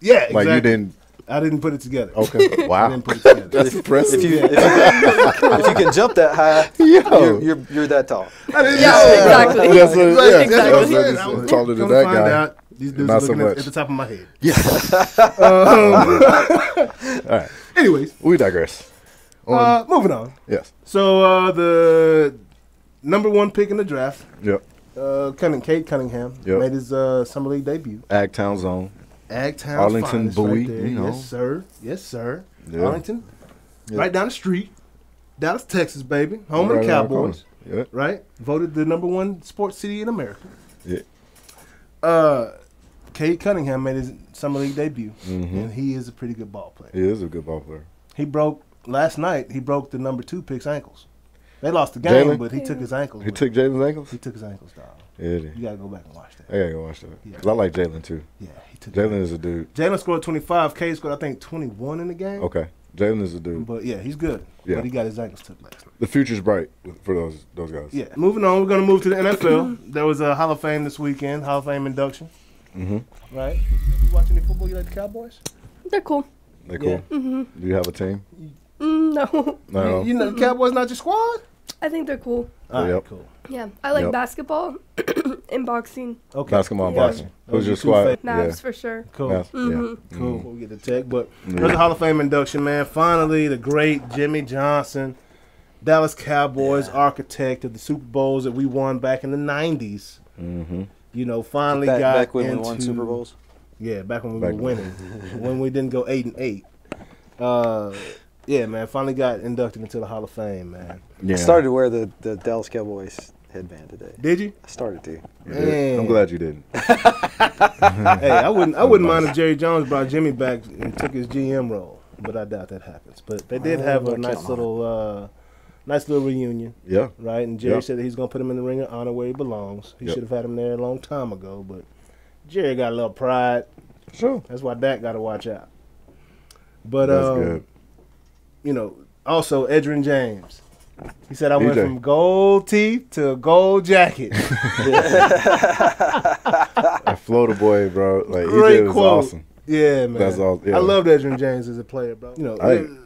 Yeah, exactly. Like you didn't. I didn't put it together. Okay. I Wow. didn't put it together. That's impressive. If you can jump that high, Yo. you're that tall. I didn't Yeah, know. exactly. That's what, yeah, Exactly. that's what That's I'm what I'm taller than Come that find guy. out, these dudes Not are so looking much. at the top of my head. All right. Anyways, We digress. moving on. Yes. So the number 1 pick in the draft, Yep. Kate Cunningham, Yep. made his summer league debut. Agtown Zone. Agtown, Arlington finest Bowie, right there. you know. Yes, sir. Yes, sir. Yeah. Arlington, Yeah. right down the street, Dallas, Texas, baby, home of Right the around the Cowboys. corner. Yeah. Right, voted the number 1 sports city in America. Yeah. Cade Cunningham made his summer league debut, Mm-hmm. and he is a pretty good ball player. He is a good ball player. Last night he broke the number 2 pick's ankles. They lost the game, Jalen? but he took his ankles. He took Jalen's ankles? He took his ankles, dog. Yeah, You gotta go back and watch that. I gotta go watch that. Yeah. 'Cause I like Jalen too. Yeah, he took. Jalen is a dude. Jalen scored 25. Cade scored, I think, 21 in the game. Okay. Jalen is a dude. But yeah, he's good. Yeah. But he got his ankles took last night. The future's bright for those guys. Yeah. Moving on, we're gonna move to the NFL. There was a Hall of Fame this weekend. Hall of Fame induction. Mm-hmm. Right. You watch any football? You like the Cowboys? They're cool. They cool. Yeah. Do you have a team? No. No. You know the Cowboys not your squad? I think they're cool. All right, Yep. cool. Yeah. I like Yep. basketball and boxing. Okay. Basketball and Yeah. boxing. Those Who's your are two squad? fa- Mavs for sure. Cool. Mavs, Mhm. Yeah. Cool. We'll get to tech, but Yeah. there's a Hall of Fame induction, man. Finally, the great Jimmy Johnson, Dallas Cowboys architect of the Super Bowls that we won back in the 90s. Mm-hmm. You know, finally Back, got back when into we won Super Bowls. Yeah, back when we Back were winning, when we didn't go 8-8. Yeah, man, finally got inducted into the Hall of Fame, man. Yeah. I started to wear the Dallas Cowboys headband today. Did you? I started to. You did. I'm glad you didn't. Hey, I wouldn't mind if Jerry Jones brought Jimmy back and took his GM role, but I doubt that happens. But they did have a I'm nice counting on little reunion, Yeah. right? And Jerry Yeah. said that he's gonna put him in the ring of honor where he belongs. He Yep. should have had him there a long time ago, but Jerry got a little pride. Sure. That's why Dak got to watch out. But That's good. you know, also Edgerrin James. He said I went EJ. from gold teeth to a gold jacket. That Florida boy, bro. Like Great EJ was quote. awesome. Yeah, man. That's all. Yeah. I loved Edgerrin James as a player, bro. You know,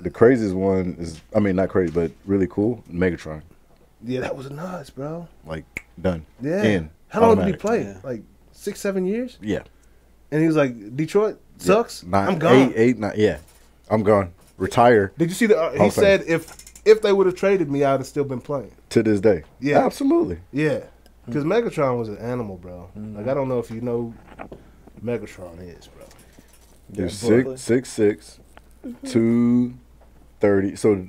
The craziest one is, I mean, not crazy, but really cool. Megatron, yeah, that was nuts, bro. like done. Yeah. In. How long did he Automatic. play? Yeah. Like 6-7 years? Yeah. And he was like, Detroit sucks. Yeah. I'm gone. 8, 9. Yeah, I'm gone. Retire Did you see the? He Hall of said if they would have traded me, I'd have still been playing. to this day. Yeah. Absolutely. Yeah, because Megatron was an animal, bro. Like I don't know if you know, Megatron is, bro. You're Brooklyn. 6'6", 230. So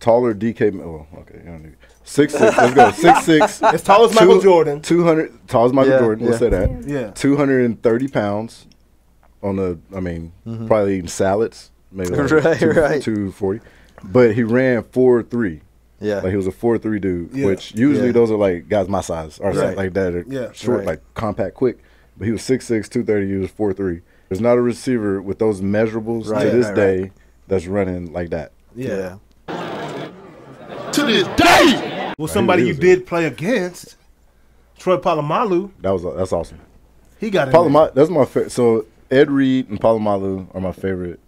taller DK. Oh, okay. You don't need 6'6". Let's go. 6'6". As tall as Michael Jordan. 200. Tall as Michael Yeah, Jordan. Let's yeah. say that. Yeah. 230 pounds. On the, I mean, probably eating salads. Maybe like Right, 240. But he ran 4'3". Yeah. Like he was a 4'3" dude, Yeah. which usually Yeah. those are like guys my size or Right. something like that. Or Yeah. short, Right. like compact, quick. But he was 6'6", 230. He was 4'3". There's not a receiver with those measurables Right, to this right, day right. that's running like that. Yeah. To this day. Well, somebody he you was did play against, Troy Polamalu, That's awesome. he got in there. Palomalu, that's my favorite. So Ed Reed and Palomalu are my favorite.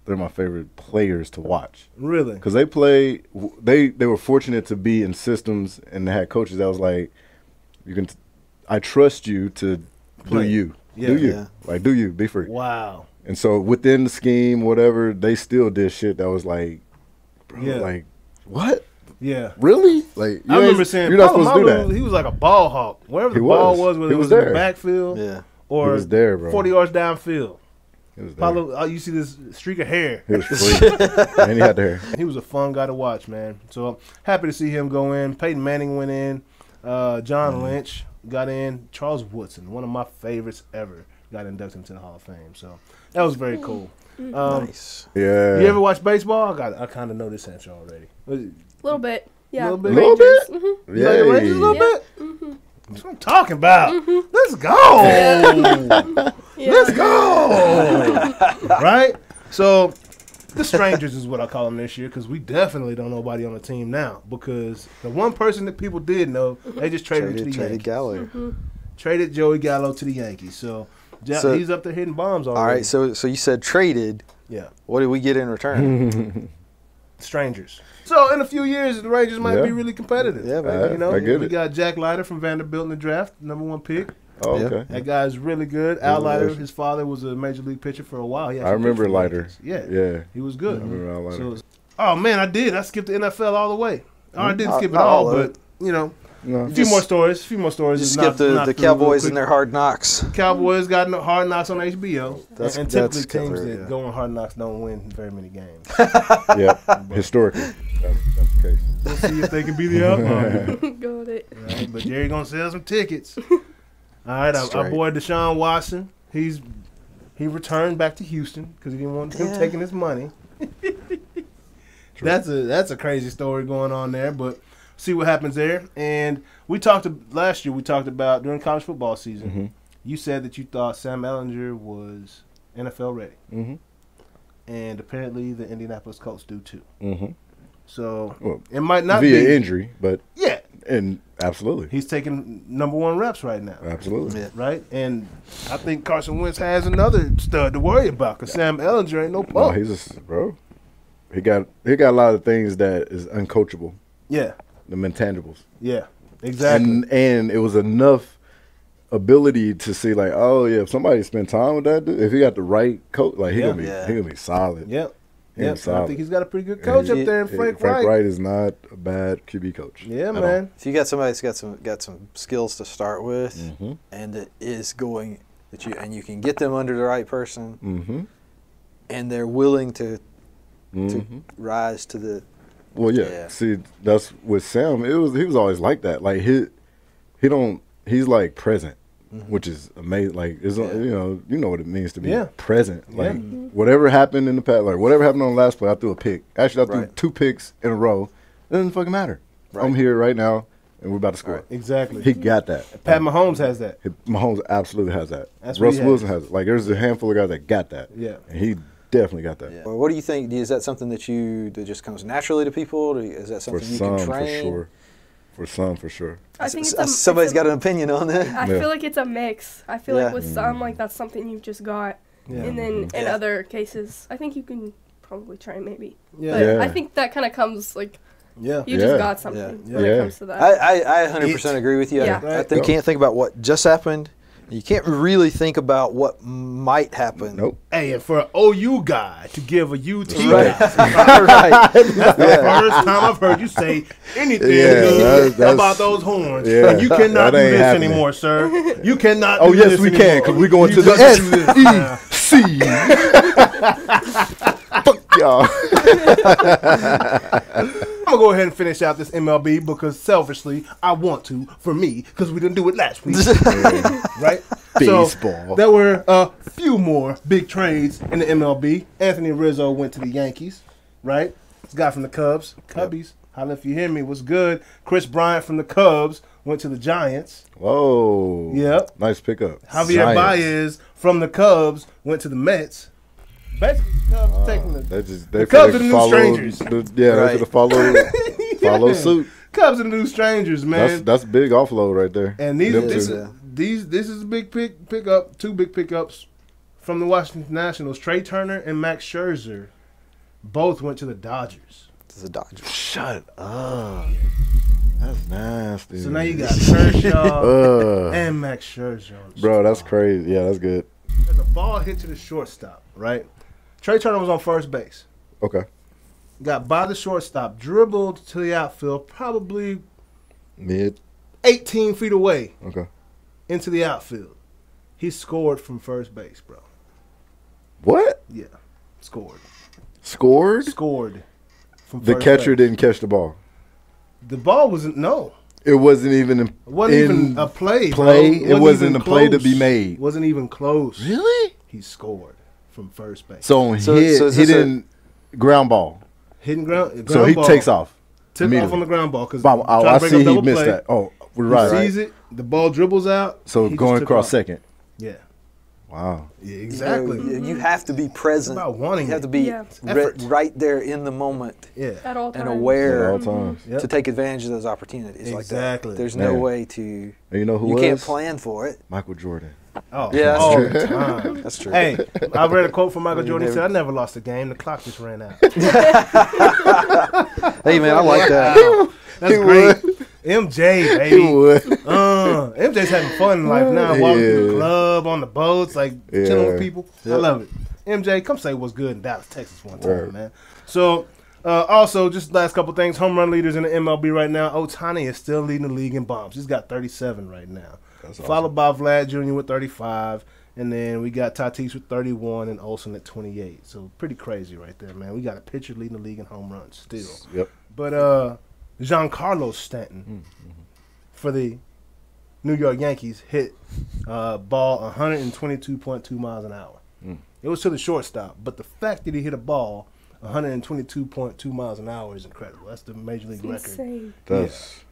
They're my favorite players to watch Really? because they play. They were fortunate to be in systems and they had coaches that was like, you can. I trust you to Play. do you. Yeah. Do you. Yeah. Like, do you. Be free. Wow. And so within the scheme, whatever, they still did shit that was like, bro, Yeah. like, what? Yeah. Really? Like, I remember saying you're not supposed to do Polamalu, that. he was like a ball hawk. Wherever the He ball was. whether He it was was in the there. backfield Yeah. or He was there, bro. 40 yards downfield. He was there. Paulo, you see this streak of hair. He was free. And he had the hair. He was a fun guy to watch, man. So happy to see him go in. Peyton Manning went in. John Lynch got in. Charles Woodson, one of my favorites ever, got inducted into the Hall of Fame. So that was very cool. Nice. Yeah. You ever watch baseball? I kind of know this answer already. A little bit. Yeah. Little bit? Little bit? You like the Rangers a little Yeah. bit? That's what I'm talking about. Let's go. Yeah. Let's go. Right? So the strangers is what I call them this year because we definitely don't know nobody on the team now because the one person that people did know, they just traded to the Traded Yankees. Gallo. Traded Joey Gallo to the Yankees. So, So- he's up there hitting bombs already. All right. So you said traded. Yeah. What did we get in return? Strangers. So in a few years, the Rangers might Yeah. be really competitive. Yeah, man. You know, I get we it. got Jack Leiter from Vanderbilt in the draft, #1 pick. Oh, Yeah. okay. That guy's really good. Al Leiter, Relation. his father was a major league pitcher for a while. He I actually remember pitched for the Leiter. Yankees. Yeah, Yeah. he was good. I remember Al Leiter. So, oh man, I did. I skipped the NFL all the way. Or I didn't skip it Not all, all of but you know, No. a few more stories. Just skip the Cowboys and their Hard Knocks. Cowboys got Hard Knocks on HBO, That's- and typically that's teams covered, that yeah. go on Hard Knocks don't win very many games. Yeah. Historically. That's the case. We'll see if they can be the outlier. Got it. Right, but Jerry gonna sell some tickets. All right, our Straight. boy Deshaun Watson, he returned back to Houston because he didn't want him Yeah. taking his money. That's a crazy story going on there, but see what happens there. And last year we talked about during college football season. Mm-hmm. You said that you thought Sam Ehlinger was NFL ready, Mm-hmm. and apparently the Indianapolis Colts do too. Mm-hmm. So Well, it might not via be injury, but Yeah, and absolutely. he's taking #1 reps right now. Absolutely. Yeah. Right? And I think Carson Wentz has another stud to worry about because Sam Ehlinger ain't no No, punk. he's a bro. He got a lot of things that is uncoachable. Yeah, The intangibles. yeah, exactly. And it was enough ability to see like, oh yeah, if somebody spent time with that dude, if he got the right coach, like he Yeah. gonna be solid. Yep. He Yep. was So I solid. think he's got a pretty good coach And up there in Frank Wright. Wright is not a bad QB coach. Yeah, at all. man. If you got somebody that's got some skills to start with, Mhm. and that is going and you can get them under the right person, Mm-hmm. and they're willing to Mm-hmm. rise to the. Well, yeah. Yeah. See, that's with Sam. He was always like that. Like he's like present, which is amazing. Like it's Yeah. you know what it means to be Yeah. present. Yeah. Like whatever happened in the past, like whatever happened on the last play, I threw a pick. Actually, I threw Right. 2 picks in a row. It doesn't fucking matter. Right. I'm here right now. and we're about to score. Exactly. He got that. Pat Mahomes has that. Mahomes absolutely has that. That's what Russell he Wilson has it. Like, there's a handful of guys that got that. Yeah. And he definitely got that. Yeah. Well, what do you think? Is that something that just comes naturally to people? Is that something you can train? For sure. For some, for sure. I think somebody's got an opinion on that. I feel like it's a mix. I feel like with some, like that's something you just got, and then in other cases, I think you can probably train maybe. Yeah. But I think that kind of comes like. You just got something when it comes to that. I 100% agree with you. Yeah. I think you can't think about what just happened. You can't really think about what might happen. Nope. Hey, and for an OU guy to give a UT right. that's the first time I've heard you say anything good about those horns. Yeah. And you cannot do this happening anymore, sir. You cannot do yes, this we anymore. can, because we're going to the SEC. Fuck y'all. I'm going to go ahead and finish out this MLB because selfishly, I want to, for me, because we didn't do it last week. Right? Baseball. So, there were a few more big trades in the MLB. Anthony Rizzo went to the Yankees, right? This guy from the Cubs. Cubbies. Holla if you hear me. What's good? Chris Bryant from the Cubs went to the Giants. Whoa. Yep. Nice pickup. Javier Baez from the Cubs went to the Mets. Basically, the Cubs taking the Cubs are the new strangers. They could follow suit. Cubs are the new strangers, man. That's big offload right there. And this is a big pickup. Two big pickups from the Washington Nationals. Trey Turner and Max Scherzer both went to the Dodgers. To the Dodgers. Shut up. That's nasty. So now you got Kershaw and Max Scherzer on the Bro, that's crazy. Yeah, that's good. There's a ball hit to the shortstop, right? Trey Turner was on first base. Okay. Got by the shortstop, dribbled to the outfield, probably mid 18 feet away. Okay. Into the outfield. He scored from first base, bro. What? Yeah. Scored. Scored from the first catcher base. didn't catch the ball. The ball wasn't It wasn't even even a play. It wasn't a play to be made. Wasn't even close. Really? He scored from first base. So he didn't ground ball. Hitting ground So he ball. takes off. Took off on the ground ball because I see he missed that. Oh, we're right. He sees it. The ball dribbles out. So going across second. Yeah. Wow. Yeah, exactly. You have to be present. It's about wanting you have to be right there in the moment. Yeah. At all times. And aware at all times. to take advantage of those opportunities like that. Exactly. There's no way to. And you know who you was? can't plan for it. Michael Jordan. Oh, yeah, that's all true. the time. That's true. Hey, I read a quote from Michael Jordan. He said, "I never lost a game. The clock just ran out." Hey man, I like that. That's great. MJ, baby. MJ's having fun in life now. Walking to the club, on the boats, like chilling with people. I love it. MJ, come say what's good in Dallas, Texas one time, man. So, also, just last couple things. Home run leaders in the MLB right now. Ohtani is still leading the league in bombs. He's got 37 right now. That's followed by Vlad Jr. with 35. And then we got Tatis with 31 and Olsen at 28. So, pretty crazy right there, man. We got a pitcher leading the league in home runs still. Yep. But Giancarlo Stanton for the New York Yankees hit ball 122.2 miles an hour. It was to the shortstop, but the fact that he hit a ball 122.2 miles an hour is incredible. That's the Major League record.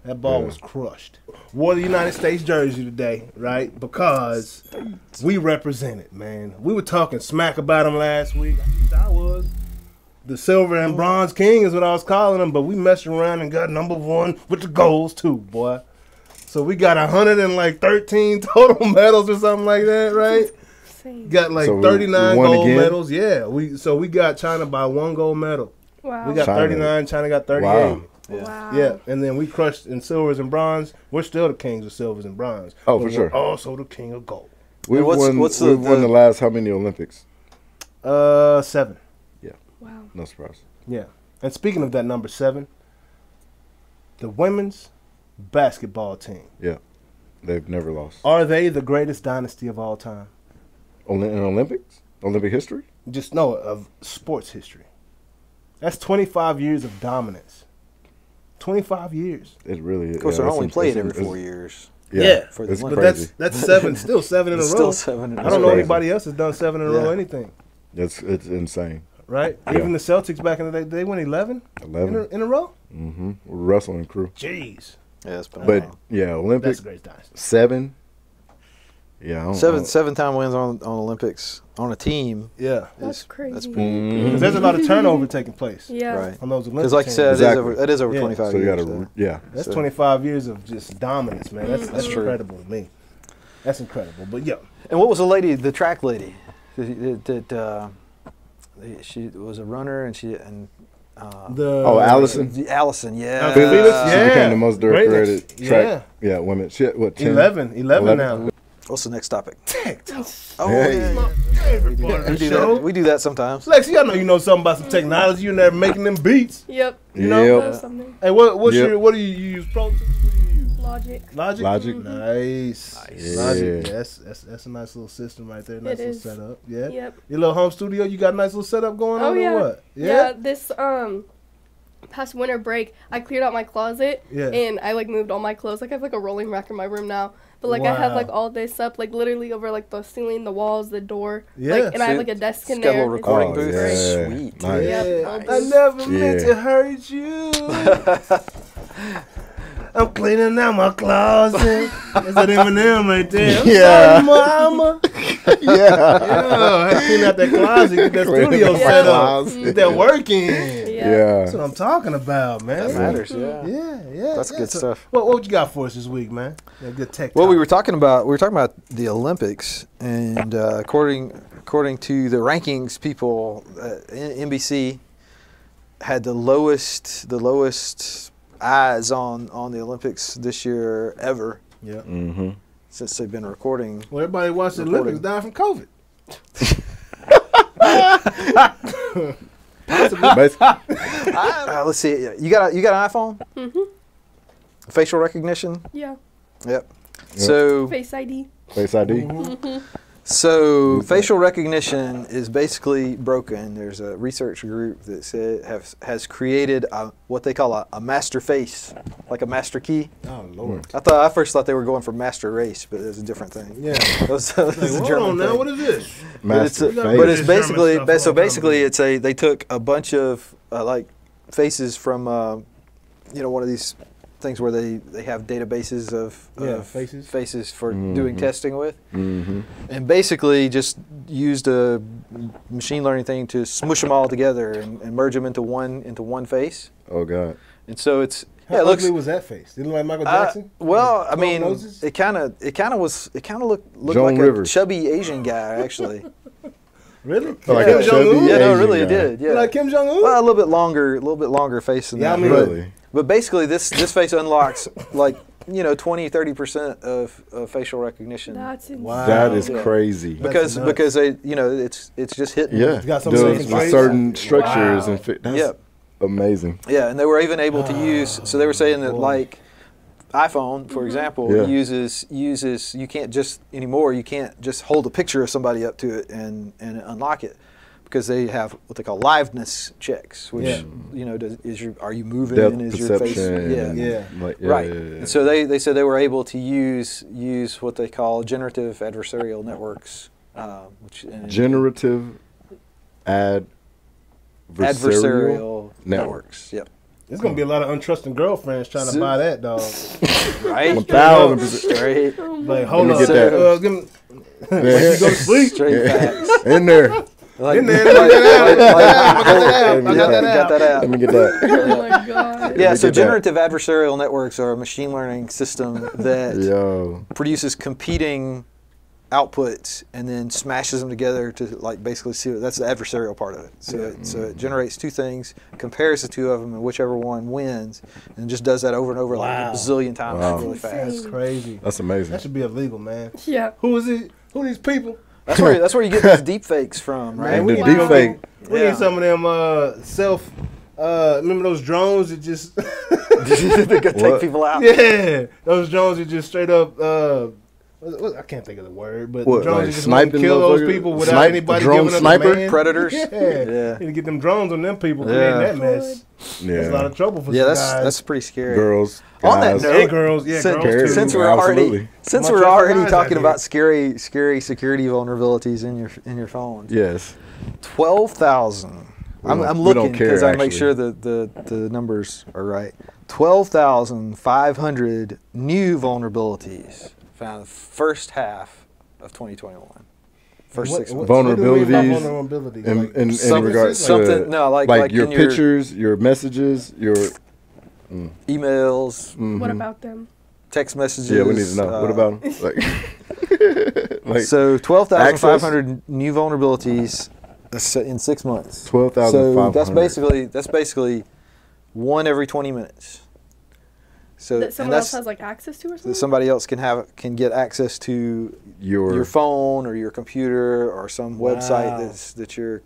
That ball was crushed. Wore the United States jersey today, right? Because we represent it, man. We were talking smack about him last week. I was. The silver and bronze king is what I was calling him, but we messed around and got #1 with the golds too, boy. So we got 113 total medals or something like that, right? Got like 39 gold medals. Yeah, we got China by 1 gold medal. Wow. We got 39. China got 38. Wow. Yeah, and then we crushed in silvers and bronze. We're still the kings of silvers and bronze. Oh, for sure. We're also the king of gold. We've won the last how many Olympics? 7. Yeah. Wow. No surprise. Yeah. And speaking of that number 7, the women's basketball team. Yeah. They've never lost. Are they the greatest dynasty of all time? In Olympics? Olympic history? Just no, of sports history. That's 25 years of dominance. 25 years. It really is. Of course, they're only played every 4 years. Yeah. For the it's but crazy. that's 7, still 7 in a row. Still 7 in a row. I don't know anybody else has done 7 in a row anything. It's insane. Right? Yeah. Even the Celtics back in the day, they won 11 in a row? Mm-hmm. Russell and crew. Jeez. Yeah, it's been a But while. yeah, Olympic That's a great dynasty. 7. Yeah, I don't, Seven-time wins on Olympics on a team. Yeah. That's crazy. That's pretty. 'Cause there's a lot of turnover taking place Yeah. Right. on those Olympic Because, like you teams. said, Exactly. it is over Yeah. 25 So you years. got to, so. yeah. That's So- 25 years of just dominance, man. That's true. incredible to me. That's incredible. But yeah, And what was the track lady? She was a runner, and Allison, Allison, yeah. Felix, She yeah. became the most Greatness. decorated track. Yeah, women. She had, what, 10? 11 now. What's the next topic? TikTok. Oh, Hey. yeah. Favorite part of We the do show. that. We do that sometimes. Lexi, I know you know something about some technology. You're there making them beats. Yep. You know? Yep. That's something. Hey, what Yep. do you use? Pro Tools? What do you use? Logic. Logic. Logic. Nice. Yeah. Logic. Yeah, that's a nice little system right there. Nice It little is. setup. Yeah. Yep. Your little home studio. You got a nice little setup going Oh on, yeah. or what? Yeah. This past winter break, I cleared out my closet Yeah. and I like moved all my clothes. Like I have like a rolling rack in my room now. But like I have Wow. like all this up, like literally over like the ceiling, the walls, the door. Yeah. Like, and I have like a desk in It's got a there. little It's, recording like, booth. great. Yeah. Sweet. Nice. Yep, Yeah. all I this. never meant Yeah. to hurt you. I'm cleaning out my closet. That's that Eminem right there. I'm Yeah. sorry, mama. Yeah. Yeah, I had to clean out that closet, get that Clean studio out set the up, closet. get that work in. Yeah. Yeah. That's what I'm talking about, man. That matters, yeah. Yeah. That's yeah. good So, stuff. What you got for us this week, man? That good tech. Well, we talk. were talking about the Olympics, and according to the rankings, people NBC had the lowest eyes on the Olympics this year ever Yeah. Mm-hmm. since they've been recording. Well, everybody watched the Reporting. Olympics died from COVID. Let's see. You got an iPhone? Mhm. Facial recognition. Yeah. Yep. So Face ID. Face ID. Mm-hmm. So facial recognition is basically broken. There's a research group that has created what they call a master face, like a master key. Oh Lord. I first thought they were going for master race, but it's a different thing. Yeah. That was a Hold German on now. thing. What is this? Master it's a- face. But it's German basically stuff all the time. they took a bunch of like faces from one of these things where they have databases of faces for doing testing with, Mm-hmm. and basically just used a machine learning thing to smush them all together and merge them into one face. Oh God. And so it's How it looks ugly was that face? Did it look like Michael Jackson? well. I 12 mean, noses? it kind of looked Joan like Rivers. a chubby Asian guy actually. Really? Oh, like Kim a Jong Un? chubby Yeah, no, Asian really, it guy. did. Yeah, Like Kim Jong Un? well, a little bit longer face than Yeah, that. I mean, but- Really? But basically, this face unlocks like 20-30% of facial recognition. That's insane. Wow. That is Yeah. crazy. That's nuts. because they it's just hitting. Yeah. It's got some Does certain traits? certain structures Wow. and fit. That's Yeah. amazing. Yeah, and they were even able to use. So they were saying that boy. like iPhone, for example, Yeah. uses you can't just anymore. You can't just hold a picture of somebody up to it and unlock it. Because they have what they call liveness checks, which Yeah. are you moving? Depth And is your face? perception. Yeah. and Yeah. like- Right. yeah. And so they said they were able to use what they call generative adversarial networks, which Generative adversarial networks. Yep. There's gonna be a lot of untrusting girlfriends trying to buy that, dog. Right. 1000%. Straight. Like, hold Let on, me get that. give me, Yeah. you go to sleep. Straight facts. In there. Like, In there, like- I like- got that yeah, app. got that app. Let me get that. Oh my god. Yeah, me so get that. generative adversarial networks are a machine learning system that Yo. produces competing outputs and then smashes them together to like basically see that's the adversarial part of it. So it generates two things, compares the two of them, and whichever one wins, and just does that over and over like Wow. a bazillion times Wow. really fast. That's crazy. That's amazing. That should be illegal, man. Yeah. Who is it? Who are these people? That's where you get these deep fakes from, right? Man, we the need deep fake. We Yeah. need some of them self. Remember those drones that just? They could take What? people out. Yeah, those drones that just straight up. I can't think of the word, but What, the drones like that just want to sniping kill those motherfuckers? people without Snipe- anybody drone giving them sniper? a man. Predators? Yeah, Yeah. need to get them drones on them people, Yeah. creating that mess. Yeah. That's a lot of trouble for Yeah, some that's guys. that's pretty scary. Girls. On that guys. note, and girls, yeah, Since, girls too. since we're Absolutely. Watch out for already guys out talking here. about scary security vulnerabilities in your phones. Yes. 12,000. I'm We don't looking care, because I make actually. sure that the numbers are right. 12,500 new vulnerabilities found first half of 2021. First 6 months. Vulnerabilities in regards to like your pictures, your messages, your emails. What about them? Text messages. Yeah, we need to know. What about them? Like so 12,500 new vulnerabilities in 6 months. 12,500. So that's basically one every 20 minutes. So that someone else has like access to or something? That somebody else can get access to your phone or your computer or some website that's got your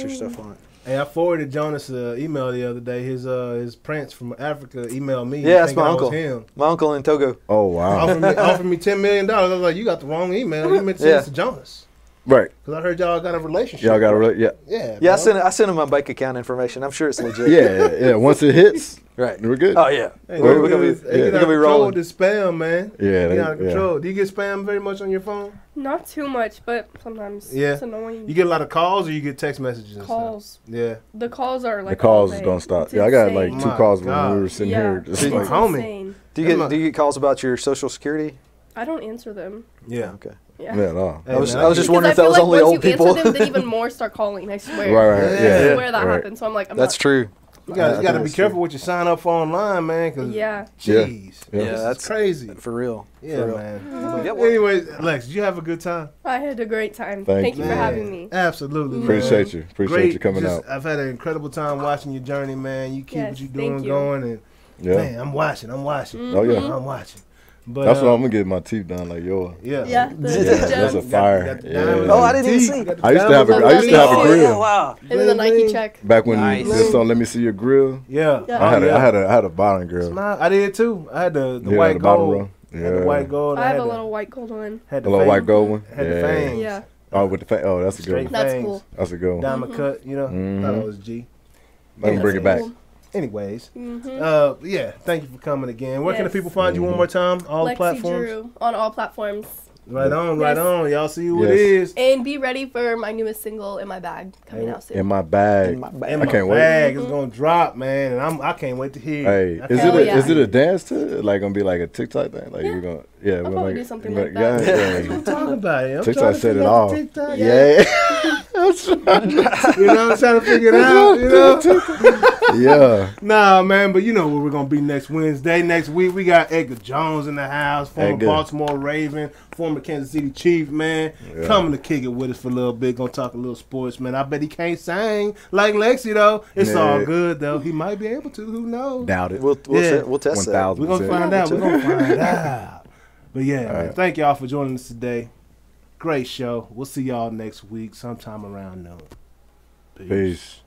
stuff on it. Hey, I forwarded Jonas an email the other day. His prince from Africa emailed me. Yeah, that's my uncle. Him. My uncle in Togo. Oh wow! offered me $10 million. I was like, you got the wrong email. You meant to send this to Jonas. Right. Because I heard y'all got a relationship. Y'all got a Yeah. I sent him my bank account information. I'm sure it's legit. Yeah. Once it hits, right, we're good. Oh yeah. Hey, we're gonna be rolling. The spam, man. Yeah. Get out of control. Do you get spam very much on your phone? Not too much, but sometimes it's annoying. You get a lot of calls or you get text messages? Calls. Yeah. The calls are like the calls is gonna stop. It's I got like insane. 2 calls when we were sitting here. It's Just like, homie. Do you get calls about your Social Security? I don't answer them. Yeah. Okay. Yeah. No. I was just wondering if that was only old people. Once you answer them, then even more start calling. I swear. Right. I swear that happens. So I'm like, that's true. You got to be careful what you sign up for online, man. Cause jeez. Yeah, that's crazy. For real. Yeah, for real. man. Anyways, Lex, did you have a good time? I had a great time. Thank you for having me. Absolutely. Appreciate you. Appreciate you coming out. I've had an incredible time watching your journey, man. You keep what you're doing going, and man, I'm watching. Oh yeah, I'm watching. But that's what I'm gonna get my teeth done like yours. Yeah. That's a fire. Oh, I didn't even see. I used to have a grill. Oh, wow. And then the Nike check. Back when this song, let me see your grill. Yeah. I had a bottom grill. I did too. I had the white gold. Yeah. The white gold. I have a little white gold one. Had the little white gold one. Had the fangs. Yeah. Oh, with the fangs. Oh, that's a good one. That's cool. That's a good one. Diamond cut. You know. Thought it was G. Let me bring it back. Anyways, thank you for coming again. Where can the people find you one more time? All Lexi the platforms? Drew on all platforms. Right on. Y'all see who it is. And be ready for my newest single, In My Bag, coming out soon. In my bag. I can't wait. It's gonna drop, man, and I can't wait to hear it. Hey, is it a dance to it? Like gonna be like a TicTok thing? Like we're gonna we're gonna do something like that. That's what I'm talking about. I'm TikTok set it off. TikTok, yeah. You know, I'm trying to figure it out. You know. Yeah. Nah, man, but you know where we're gonna be next Wednesday. Next week we got Edgar Jones in the house, former Baltimore Raven, former Kansas City Chief, man, coming to kick it with us for a little bit. Gonna talk a little sports, man. I bet he can't sing like Lexi though. It's all good though. He might be able to. Who knows? Doubt it. We'll test that. We're gonna find out. We're gonna find out. But man, thank y'all for joining us today. Great show. We'll see y'all next week, sometime around noon. Peace.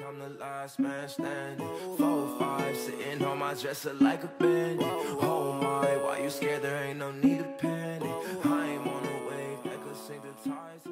I'm the last man standing. 4-5, sitting on my dresser like a bandit. Oh my, why you scared? There ain't no need to panic. I ain't on the wave that could sink the tides.